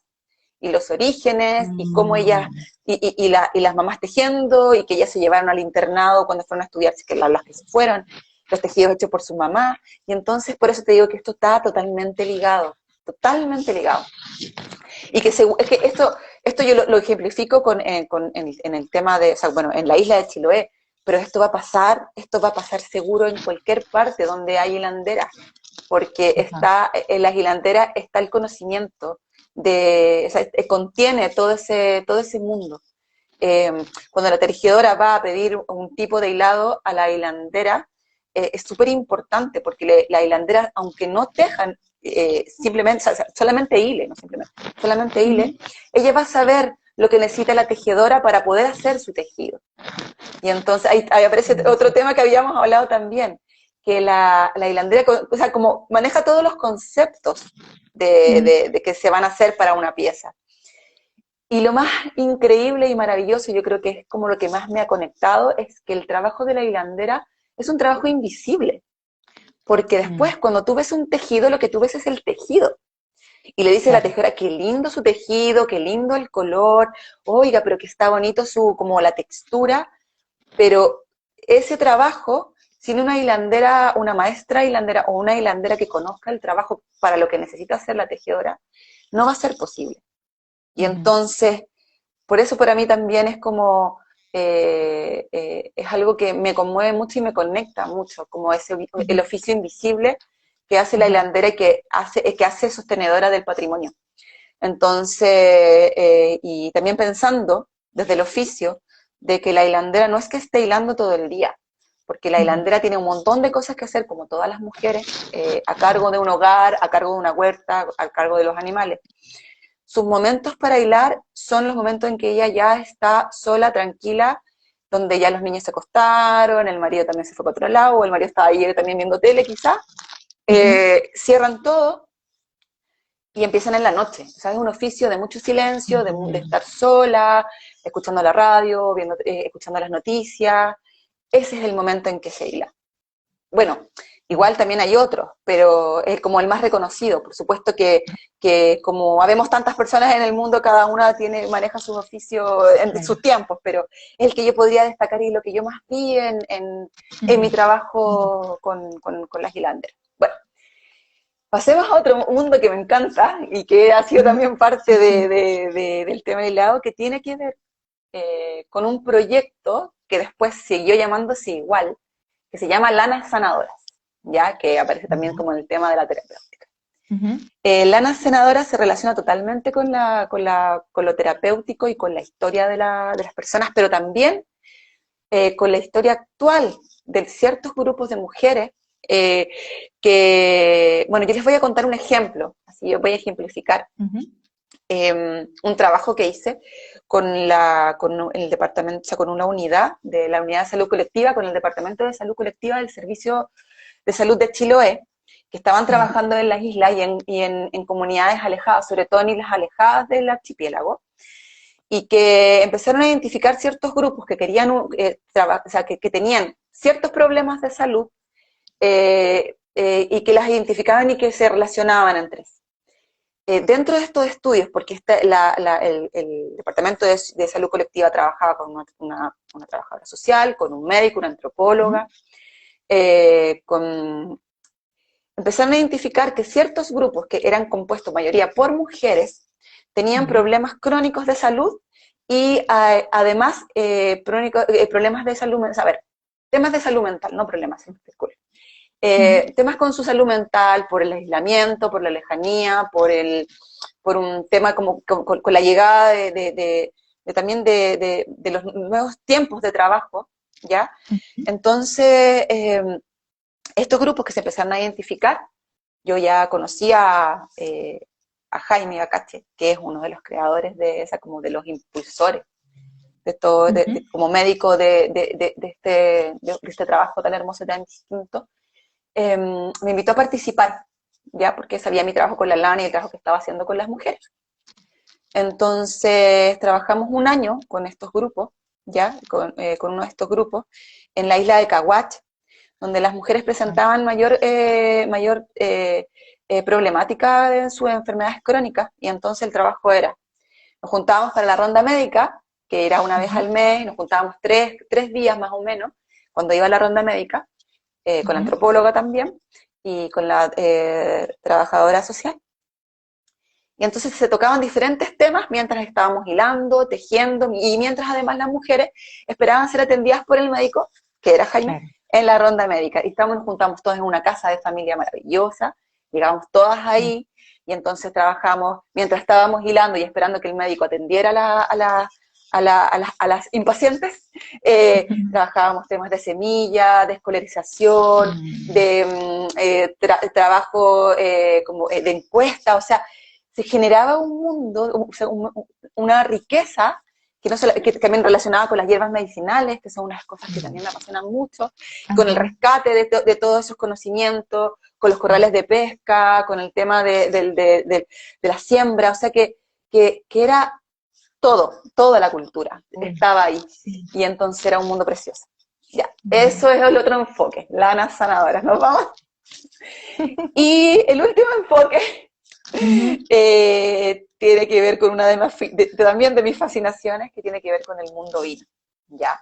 y los orígenes y cómo ellas, mm, y las mamás tejiendo y que ellas se llevaron al internado cuando fueron a estudiar, que las que se fueron, los tejidos hechos por su mamá. Y entonces por eso te digo que esto está totalmente ligado, totalmente ligado. Y que, es que esto yo lo ejemplifico en el tema de, o sea, bueno, en la isla de Chiloé, pero esto va a pasar seguro en cualquier parte donde hay hilanderas, porque ajá. en las hilanderas está el conocimiento o sea, contiene todo ese mundo. Eh, Cuando la tejedora va a pedir un tipo de hilado a la hilandera, es súper importante porque la hilandera, aunque no tejan, simplemente, o sea, solamente hile, no simplemente, solamente hile, Ujú. ella va a saber lo que necesita la tejedora para poder hacer su tejido. Y entonces ahí aparece otro Buenísimo. tema que habíamos hablado también, que la hilandera, o sea, como maneja todos los conceptos Ujú. de que se van a hacer para una pieza. Y lo más increíble y maravilloso, yo creo que es como lo que más me ha conectado, es que el trabajo de la hilandera es un trabajo invisible, porque Mm. después cuando tú ves un tejido, lo que tú ves es el tejido. Y le dice la Claro. tejera, qué lindo su tejido, qué lindo el color, oiga, pero que está bonito como la textura, pero ese trabajo, sin una hilandera, una maestra hilandera o una hilandera que conozca el trabajo para lo que necesita hacer la tejedora, no va a ser posible. Y Ujú. entonces, por eso para mí también es como, es algo que me conmueve mucho y me conecta mucho, como el Ujú. oficio invisible que hace la Ajá. hilandera y que hace sostenedora del patrimonio. Entonces, y también pensando desde el oficio de que la hilandera no es que esté hilando todo el día, porque la Ujú. hilandera tiene un montón de cosas que hacer, como todas las mujeres, a cargo de un hogar, a cargo de una huerta, a cargo de los animales. Sus momentos para hilar son los momentos en que ella ya está sola, tranquila, donde ya los niños se acostaron, el marido también se fue para otro lado, o el marido estaba ayer también viendo tele quizá, Ujú. cierran todo y empiezan en la noche. O sea, es un oficio de mucho silencio, de Ujú. estar sola, escuchando la radio, escuchando las noticias. Ese es el momento en que se hila. Bueno, Igual también hay otros, pero es como el más reconocido. Por supuesto que como habemos tantas personas en el mundo, cada una maneja sus oficios en Claro. sus tiempos, pero es el que yo podría destacar y lo que yo más vi en mi trabajo con las hilanderas. Bueno, pasemos a otro mundo que me encanta y que ha sido Ujú. también parte Sí, sí. del tema del hilado, que tiene que ver con un proyecto que después siguió llamándose igual, que se llama Lanas Sanadoras, ya que aparece también Ya. como en el tema de la terapéutica. Ujú. Lanas Sanadoras se relaciona totalmente con lo terapéutico y con la historia de las personas, pero también con la historia actual de ciertos grupos de mujeres bueno, yo les voy a contar un ejemplo, así yo voy a ejemplificar Ujú. un trabajo que hice con el departamento, o sea, con una unidad de la unidad de salud colectiva, con el departamento de salud colectiva del Servicio de Salud de Chiloé, que estaban Ya. trabajando en las islas en comunidades alejadas, sobre todo en islas alejadas del archipiélago, y que empezaron a identificar ciertos grupos que querían, o sea, que tenían ciertos problemas de salud y que las identificaban y que se relacionaban entre sí. Dentro de estos estudios, porque el Departamento de Salud Colectiva trabajaba con una trabajadora social, con un médico, una Ujú. antropóloga, empezaron a identificar que ciertos grupos que eran compuestos mayoría por mujeres tenían Ya. problemas crónicos de salud y además problemas de salud, a ver, temas de salud mental, no problemas, disculpe. Ujú. Temas con su salud mental, por el aislamiento, por la lejanía, por un tema como con la llegada también de los nuevos tiempos de trabajo, ¿ya? Ujú. Entonces, estos grupos que se empezaron a identificar, yo ya conocía a Jaime Acache, que es uno de los creadores de esa, como de los impulsores de todo, Ujú. como médico de este trabajo tan hermoso y tan distinto, me invitó a participar, ya porque sabía mi trabajo con la LAN y el trabajo que estaba haciendo con las mujeres. Entonces, trabajamos un año con estos grupos, ya, con uno de estos grupos, en la isla de Caguach, donde las mujeres Ah. presentaban mayor problemática en sus enfermedades crónicas, y entonces el trabajo era, nos juntábamos para la ronda médica, que era una vez Ujú. al mes, nos juntábamos tres días más o menos, cuando iba a la ronda médica, con la Ujú. antropóloga también, y con la trabajadora social. Y entonces se tocaban diferentes temas mientras estábamos hilando, tejiendo, y mientras además las mujeres esperaban ser atendidas por el médico, que era Jaime, Claro. en la ronda médica. Y nos juntamos todos en una casa de familia maravillosa, llegamos todas Mm. ahí, y entonces trabajamos, mientras estábamos hilando y esperando que el médico atendiera a las impacientes, trabajábamos temas de semilla, de escolarización, Mm. de trabajo como de encuesta, o sea, se generaba un mundo, o sea, una riqueza que, no se, que también relacionada con las hierbas medicinales, que son unas cosas que también me apasionan mucho, con el Ajá. rescate de todos esos conocimientos, con los Sí. corrales de pesca, con el tema de la siembra, o sea que era todo, toda la cultura Uy. estaba ahí, Sí. y entonces era un mundo precioso. Ya, Ya. eso es el otro enfoque, lanas sanadoras, nos vamos. Y el último enfoque Ujú. tiene que ver con una también de mis fascinaciones, que tiene que ver con el mundo vino, ¿ya?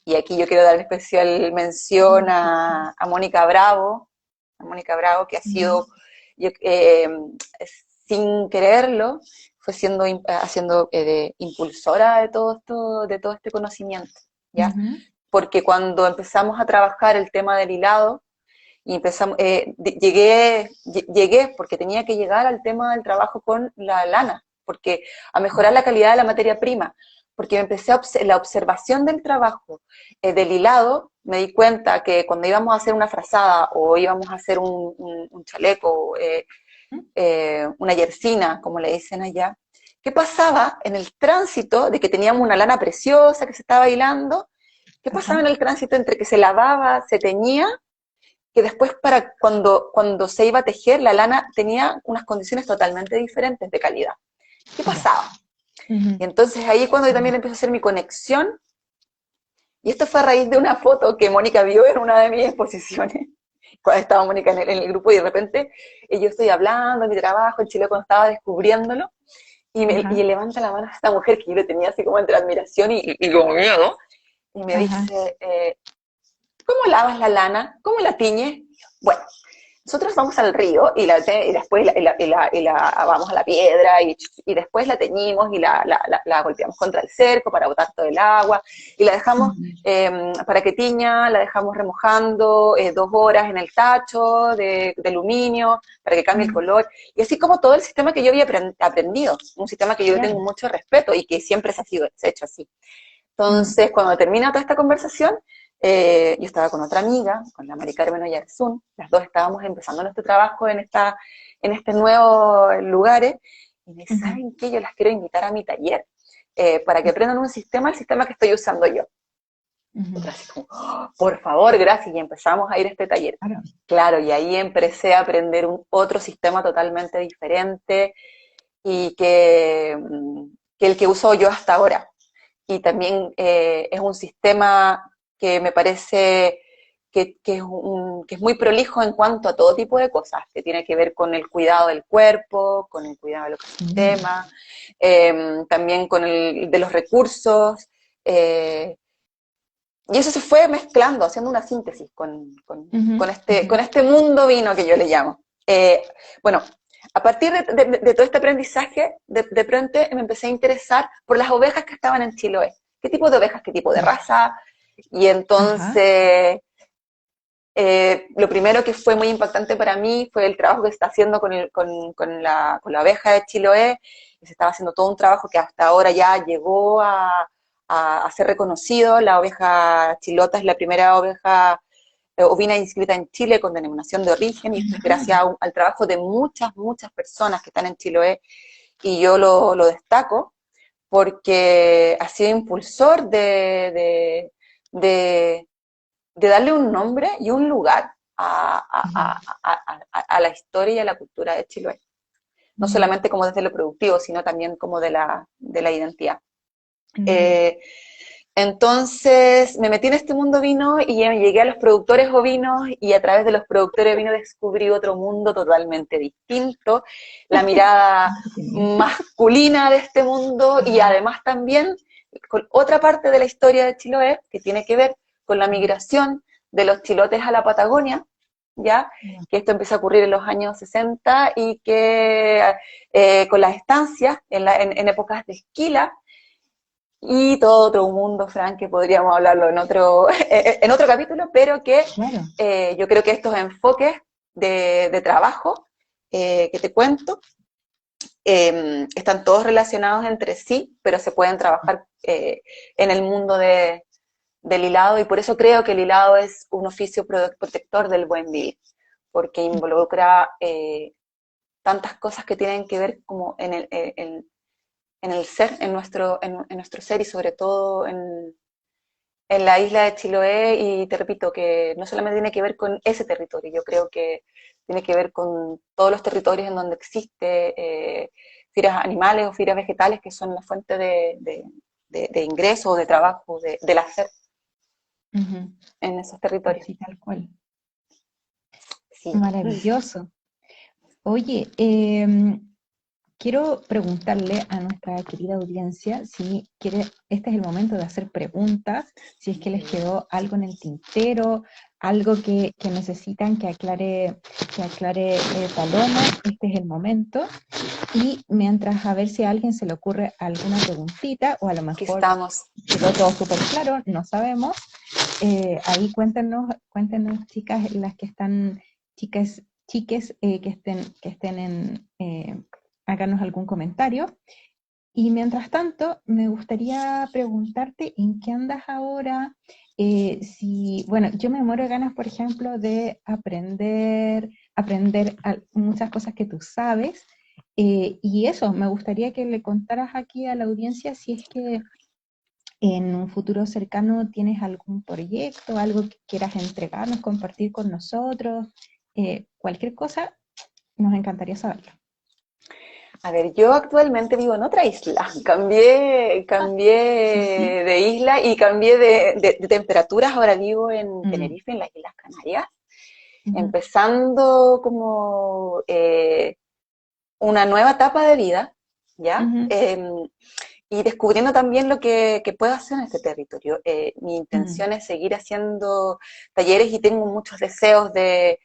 Y aquí yo quiero dar especial mención a Mónica Bravo, que ha Ujú. sido, yo, sin quererlo, fue haciendo de impulsora de todo este conocimiento, ¿ya? Ujú. Porque cuando empezamos a trabajar el tema del hilado, y empezamos, llegué porque tenía que llegar al tema del trabajo con la lana, porque a mejorar la calidad de la materia prima, porque empecé la observación del trabajo del hilado, me di cuenta que cuando íbamos a hacer una frazada o íbamos a hacer un chaleco, una yersina, como le dicen allá, ¿qué pasaba en el tránsito de que teníamos una lana preciosa que se estaba hilando? ¿Qué pasaba Ajá. en el tránsito entre que se lavaba, se teñía, que después para cuando se iba a tejer, la lana tenía unas condiciones totalmente diferentes de calidad? ¿Qué Ya. pasaba? Ujú. Y entonces ahí cuando yo también empiezo a hacer mi conexión, y esto fue a raíz de una foto que Mónica vio en una de mis exposiciones, cuando estaba Mónica en el grupo, y de repente yo estoy hablando de mi trabajo en Chile cuando estaba descubriéndolo, y levanta la mano a esta mujer que yo le tenía así como entre admiración y como miedo, y me Ajá. dice, ¿cómo lavas la lana? ¿Cómo la tiñes? Bueno, nosotros vamos al río y después vamos a la piedra y después la teñimos y la golpeamos contra el cerco para botar todo el agua y la dejamos para que tiña, la dejamos remojando 2 horas en el tacho de aluminio para que cambie el color. Y así como todo el sistema que yo había aprendido, un sistema que yo le tengo Claro. mucho respeto y que siempre se ha hecho así. Entonces, cuando termina toda esta conversación, yo estaba con otra amiga, con la Mari Carmen Oyarzún, las dos estábamos empezando nuestro trabajo en este nuevo lugar, y me dice, ¿saben qué? Yo las quiero invitar a mi taller, para que aprendan el sistema que estoy usando yo. Otra así como, oh, por favor, gracias, y empezamos a ir a este taller. Claro. Claro, y ahí empecé a aprender otro sistema totalmente diferente, y que el que uso yo hasta ahora. Y también es un sistema que me parece que es muy prolijo en cuanto a todo tipo de cosas, que tiene que ver con el cuidado del cuerpo, con el cuidado del ecosistema, también con el de los recursos, y eso se fue mezclando, haciendo una síntesis con este mundo vino que yo le llamo. Bueno, a partir de todo este aprendizaje, de pronto me empecé a interesar por las ovejas que estaban en Chiloé. ¿Qué tipo de ovejas? ¿Qué tipo de raza? Y entonces, lo primero que fue muy impactante para mí fue el trabajo que se está haciendo con la oveja de Chiloé. Se estaba haciendo todo un trabajo que hasta ahora ya llegó a ser reconocido. La oveja chilota es la primera oveja ovina inscrita en Chile con denominación de origen, y esto es gracias al trabajo de muchas personas que están en Chiloé, y yo lo destaco porque ha sido impulsor de darle un nombre y un lugar a la historia y a la cultura de Chiloé. No solamente como desde lo productivo, sino también como de la identidad. Entonces me metí en este mundo vino y llegué a los productores ovinos, y a través de los productores ovinos descubrí otro mundo totalmente distinto, la mirada masculina de este mundo, y además también con otra parte de la historia de Chiloé que tiene que ver con la migración de los chilotes a la Patagonia, ¿ya? Que esto empezó a ocurrir en los años 60 y que con las estancias en épocas de esquila, y todo otro mundo, Fran, que podríamos hablarlo en otro capítulo, pero que yo creo que estos enfoques de trabajo que te cuento están todos relacionados entre sí, pero se pueden trabajar en el mundo del hilado, y por eso creo que el hilado es un oficio protector del buen vivir, porque involucra tantas cosas que tienen que ver como en el ser, en nuestro ser, y sobre todo en la isla de Chiloé. Y te repito que no solamente tiene que ver con ese territorio, yo creo que tiene que ver con todos los territorios en donde existe fibras animales o fibras vegetales, que son la fuente de ingreso o de trabajo, del hacer en esos territorios. Así tal cual. Sí. Maravilloso. Oye, quiero preguntarle a nuestra querida audiencia si quiere, este es el momento de hacer preguntas, si es que les quedó algo en el tintero, algo que necesitan que aclare Paloma, este es el momento. Y mientras, a ver si a alguien se le ocurre alguna preguntita, o a lo mejor quedó todo súper claro, no sabemos. Ahí cuéntenos, chicas, las que están, chiques, que estén en, háganos algún comentario. Y mientras tanto, me gustaría preguntarte en qué andas ahora. Bueno, yo me muero de ganas, por ejemplo, de aprender muchas cosas que tú sabes. Y eso, me gustaría que le contaras aquí a la audiencia si es que en un futuro cercano tienes algún proyecto, algo que quieras entregarnos, compartir con nosotros, cualquier cosa, nos encantaría saberlo. A ver, yo actualmente vivo en otra isla. Cambié de isla y cambié de temperaturas. Ahora vivo en Tenerife, en las Islas Canarias. empezando como una nueva etapa de vida, ¿ya? Y descubriendo también lo que puedo hacer en este territorio. Mi intención es seguir haciendo talleres y tengo muchos deseos de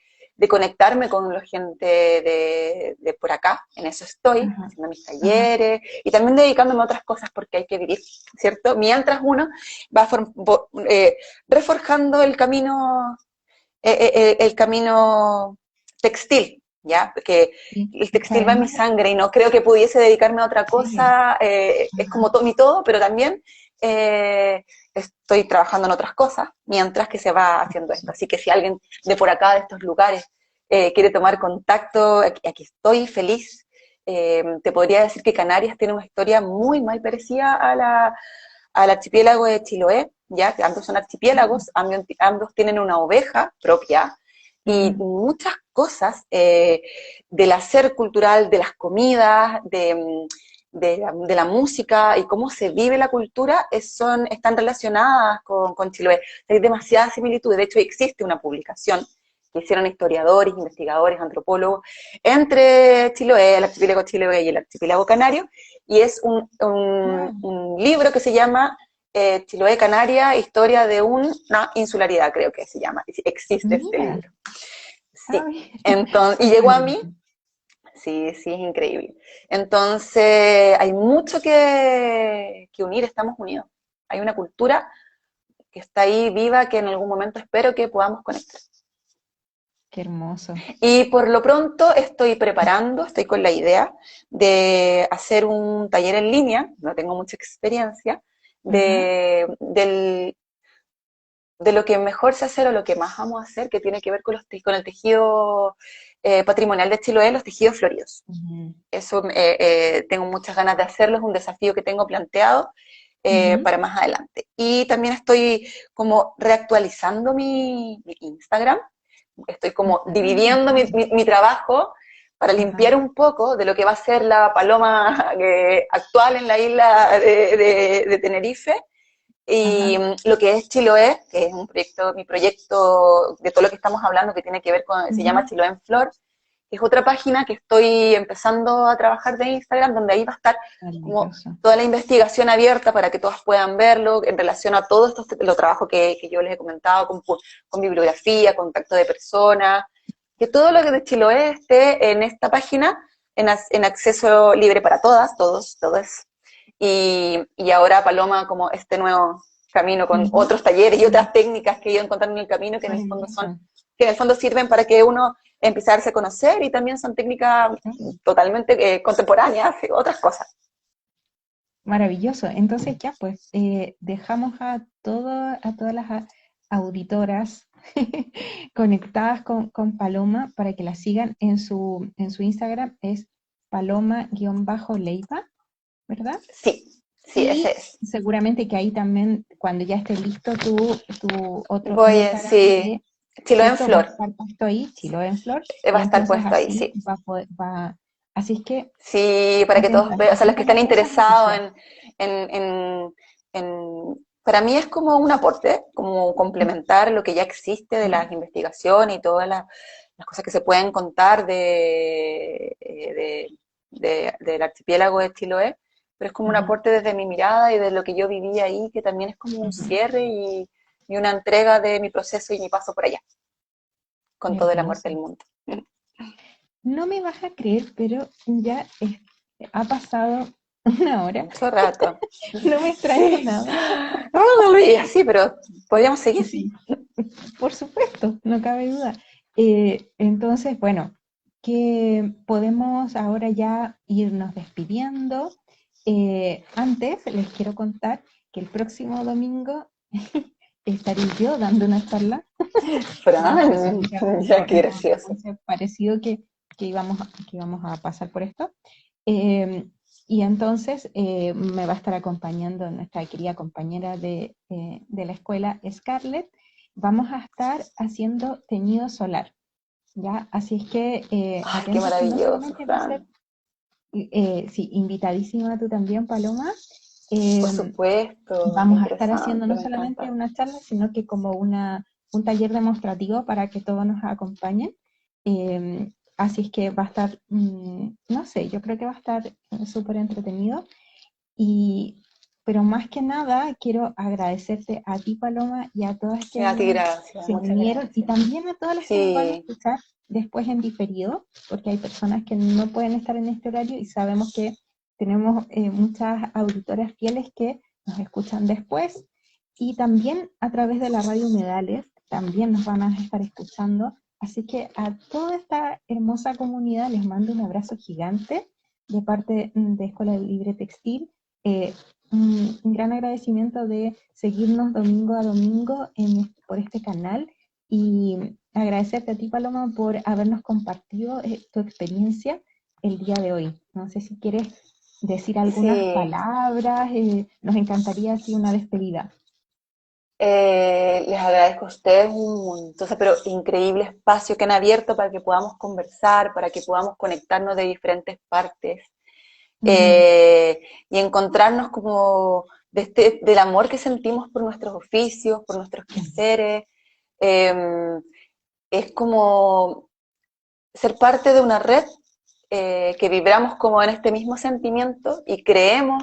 conectarme con la gente de por acá, en eso estoy, haciendo mis talleres y también dedicándome a otras cosas porque hay que vivir, ¿cierto? Mientras uno va reforjando el camino textil, ¿ya? Porque Sí, el es que textil va en mi además, sangre y no creo que pudiese dedicarme a otra sí, cosa, es como mi todo, pero también estoy trabajando en otras cosas mientras que se va haciendo esto. Así que si alguien de por acá, de estos lugares, quiere tomar contacto, aquí estoy feliz. Te podría decir que Canarias tiene una historia muy mal parecida al archipiélago de Chiloé, ya que ambos son archipiélagos, ambos tienen una oveja propia, y muchas cosas del hacer cultural, de las comidas, de la música y cómo se vive la cultura están relacionadas con Chiloé. Hay demasiadas similitudes, de hecho existe una publicación que hicieron historiadores, investigadores, antropólogos, entre Chiloé, el archipiélago Chiloé y el archipiélago canario, y es un libro que se llama Chiloé Canaria, historia de una insularidad, creo que se llama, existe este mira, libro. a Sí, ver, entonces, y llegó a mí, sí, sí, es increíble. Entonces, hay mucho que unir, estamos unidos. Hay una cultura que está ahí viva que en algún momento espero que podamos conectar. qué hermoso. Y por lo pronto estoy con la idea de hacer un taller en línea, no tengo mucha experiencia, Ajá. de lo que mejor sé hacer o lo que más amo hacer, que tiene que ver con el tejido patrimonial de Chiloé, los tejidos floridos. Eso tengo muchas ganas de hacerlo, es un desafío que tengo planteado para más adelante. Y también estoy como reactualizando mi Instagram, estoy como dividiendo mi trabajo para limpiar un poco de lo que va a ser la paloma actual en la isla de Tenerife, y lo que es Chiloé, que es mi proyecto de todo lo que estamos hablando, que tiene que ver con, se llama Chiloé en Flor, que es otra página que estoy empezando a trabajar de Instagram, donde ahí va a estar como Maravilloso. toda la investigación abierta para que todas puedan verlo en relación a todo esto, lo trabajo que yo les he comentado, con bibliografía, contacto de personas, que todo lo que de Chiloé esté en esta página en acceso libre para todas, todos, todas. Y ahora Paloma como este nuevo camino con otros talleres y otras técnicas que he ido encontrando en el camino que Maravilloso. que en el fondo sirven para que uno empezarse a conocer, y también son técnicas totalmente contemporáneas y otras cosas. Maravilloso. Entonces ya pues dejamos a todas las auditoras conectadas con Paloma para que la sigan en su Instagram, es paloma-leiva, ¿verdad? Sí, sí, ese Y es. seguramente que ahí también, cuando ya esté listo tu otro Voy a, Instagram sí, de, Chilo en ¿cierto? Va a Flor, estar puesto ahí, Chilo en Flor, va y a estar entonces puesto ahí, así sí. va a poder, así es que Sí, para que todos atentas, vean, o sea, los que atentas están a esa interesados noticia. para mí es como un aporte, como complementar lo que ya existe de las investigaciones y todas las cosas que se pueden contar del archipiélago de Chiloé, pero es como un Ujú, aporte desde mi mirada y de lo que yo viví ahí, que también es como un ujú. cierre y una entrega de mi proceso y mi paso por allá, con todo el amor Hermoso. del mundo. No me vas a creer, pero ya ha pasado una hora. Mucho rato. No me extraña Sí. nada. No, no lo digas así, pero podríamos seguir. Sí, por supuesto, no cabe duda. Entonces, bueno, que podemos ahora ya irnos despidiendo. Antes les quiero contar que el próximo domingo estaré yo dando una charla. Ya nos Fran, pusimos de ya acuerdo, qué nos gracioso. habíamos parecido que íbamos a pasar por esto. Eh, y entonces me va a estar acompañando nuestra querida compañera de la escuela, Scarlett. Vamos a estar haciendo teñido solar, ¿ya? Así es que Ay, qué atentos que no maravilloso, solamente va a ser, Fran. sí, invitadísima tú también, Paloma. Por eh, supuesto, qué Vamos a estar haciendo interesante, no me solamente encanta. una charla, sino que como una un taller demostrativo para que todos nos acompañen. Así es que va a estar, no sé, yo creo que va a estar súper entretenido. Pero más que nada, quiero agradecerte a ti, Paloma, y a todas Y a ti, quienes gracias, se muchas unieron, y gracias. también a todas las que nos van a Sí, escuchar después en diferido, porque hay personas que no pueden estar en este horario y sabemos que tenemos muchas auditoras fieles que nos escuchan después, y también a través de la radio Humedales, también nos van a estar escuchando. Así que a toda esta hermosa comunidad les mando un abrazo gigante de parte de Escuela Libre Textil. eh, un gran agradecimiento de seguirnos domingo a domingo por este canal, y agradecerte a ti, Paloma, por habernos compartido tu experiencia el día de hoy. No sé si quieres decir algunas sí. palabras, nos encantaría así una despedida. Les agradezco a ustedes un montón, o sea, pero increíble espacio que han abierto para que podamos conversar, para que podamos conectarnos de diferentes partes Ujú, y encontrarnos como del amor que sentimos por nuestros oficios, por nuestros quehaceres. Eh, es como ser parte de una red que vibramos como en este mismo sentimiento y creemos,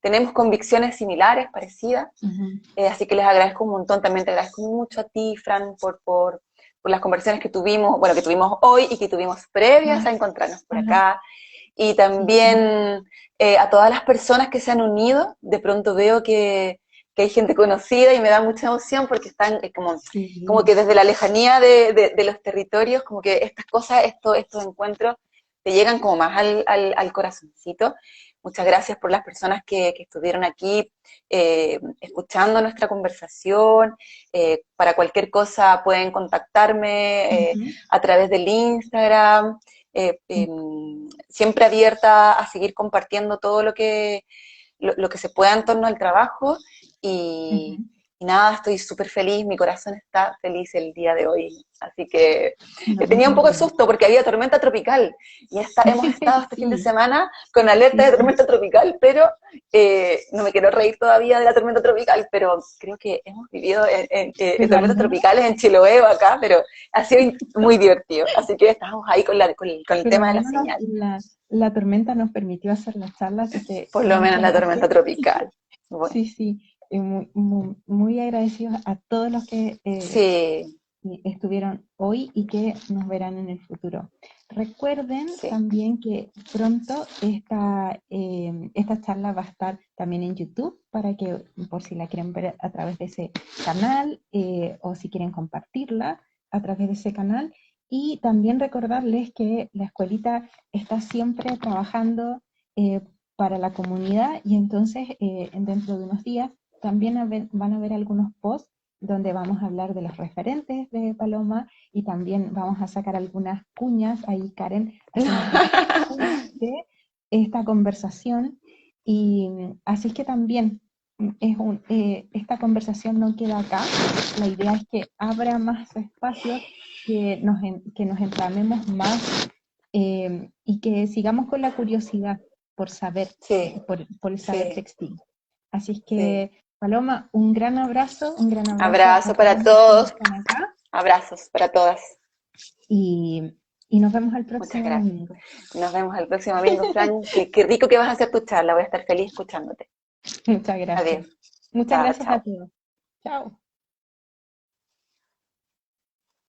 tenemos convicciones similares, parecidas. ujú, Así que les agradezco un montón, también te agradezco mucho a ti, Fran, por las conversaciones que tuvimos, bueno, que tuvimos hoy y que tuvimos previas ah, a encontrarnos por ajá, acá. Y sí, sí, también a todas las personas que se han unido, de pronto veo que hay gente conocida y me da mucha emoción porque están como sí, que desde la lejanía de los territorios, como que estas cosas, estos encuentros te llegan como más al corazoncito. Muchas gracias por las personas que estuvieron aquí escuchando nuestra conversación. Para cualquier cosa pueden contactarme ujú, a través del Instagram. Siempre abierta a seguir compartiendo todo lo que se pueda en torno al trabajo y, ujú. y nada, estoy súper feliz, mi corazón está feliz el día de hoy, así que Lo tenía un mismo poco de digo. susto porque había tormenta tropical y hemos estado este fin de Sí, semana con alerta sí, de sí. tormenta tropical, pero no me quiero reír todavía de la tormenta tropical, pero creo que hemos vivido en Pero al tormentas menos, tropicales en Chiloé o acá, pero ha sido muy divertido, así que estamos ahí con el pero al tema de la menos señal, la tormenta nos permitió hacer la charla, así que por lo menos muchas la tormenta gracias. tropical. Bueno, Sí, sí, muy, muy, muy agradecidos a todos los que sí, estuvieron hoy y que nos verán en el futuro. Recuerden sí. también que pronto esta charla va a estar también en YouTube para que por si la quieren ver a través de ese canal, o si quieren compartirla a través de ese canal. Y también recordarles que la escuelita está siempre trabajando eh, para la comunidad, y entonces dentro de unos días también van a ver algunos posts donde vamos a hablar de los referentes de Paloma, y también vamos a sacar algunas cuñas, ahí Karen hace unas pequeñas cuñas de esta conversación, y así es que también esta conversación no queda acá, la idea es que abra más espacios, que nos entramemos más, y que sigamos con la curiosidad por saber, Sí, por el saber sí, textil. Así es sí. que, Paloma, un gran abrazo a Abrazo todos para los que todos, están acá, abrazos para todas. y nos vemos el Muchas próximo gracias. domingo. Nos vemos el próximo domingo, Fran. Qué rico que vas a hacer tu charla. Voy a estar feliz escuchándote. Muchas gracias. Adiós. Muchas Chao, gracias a chao. todos. Chao.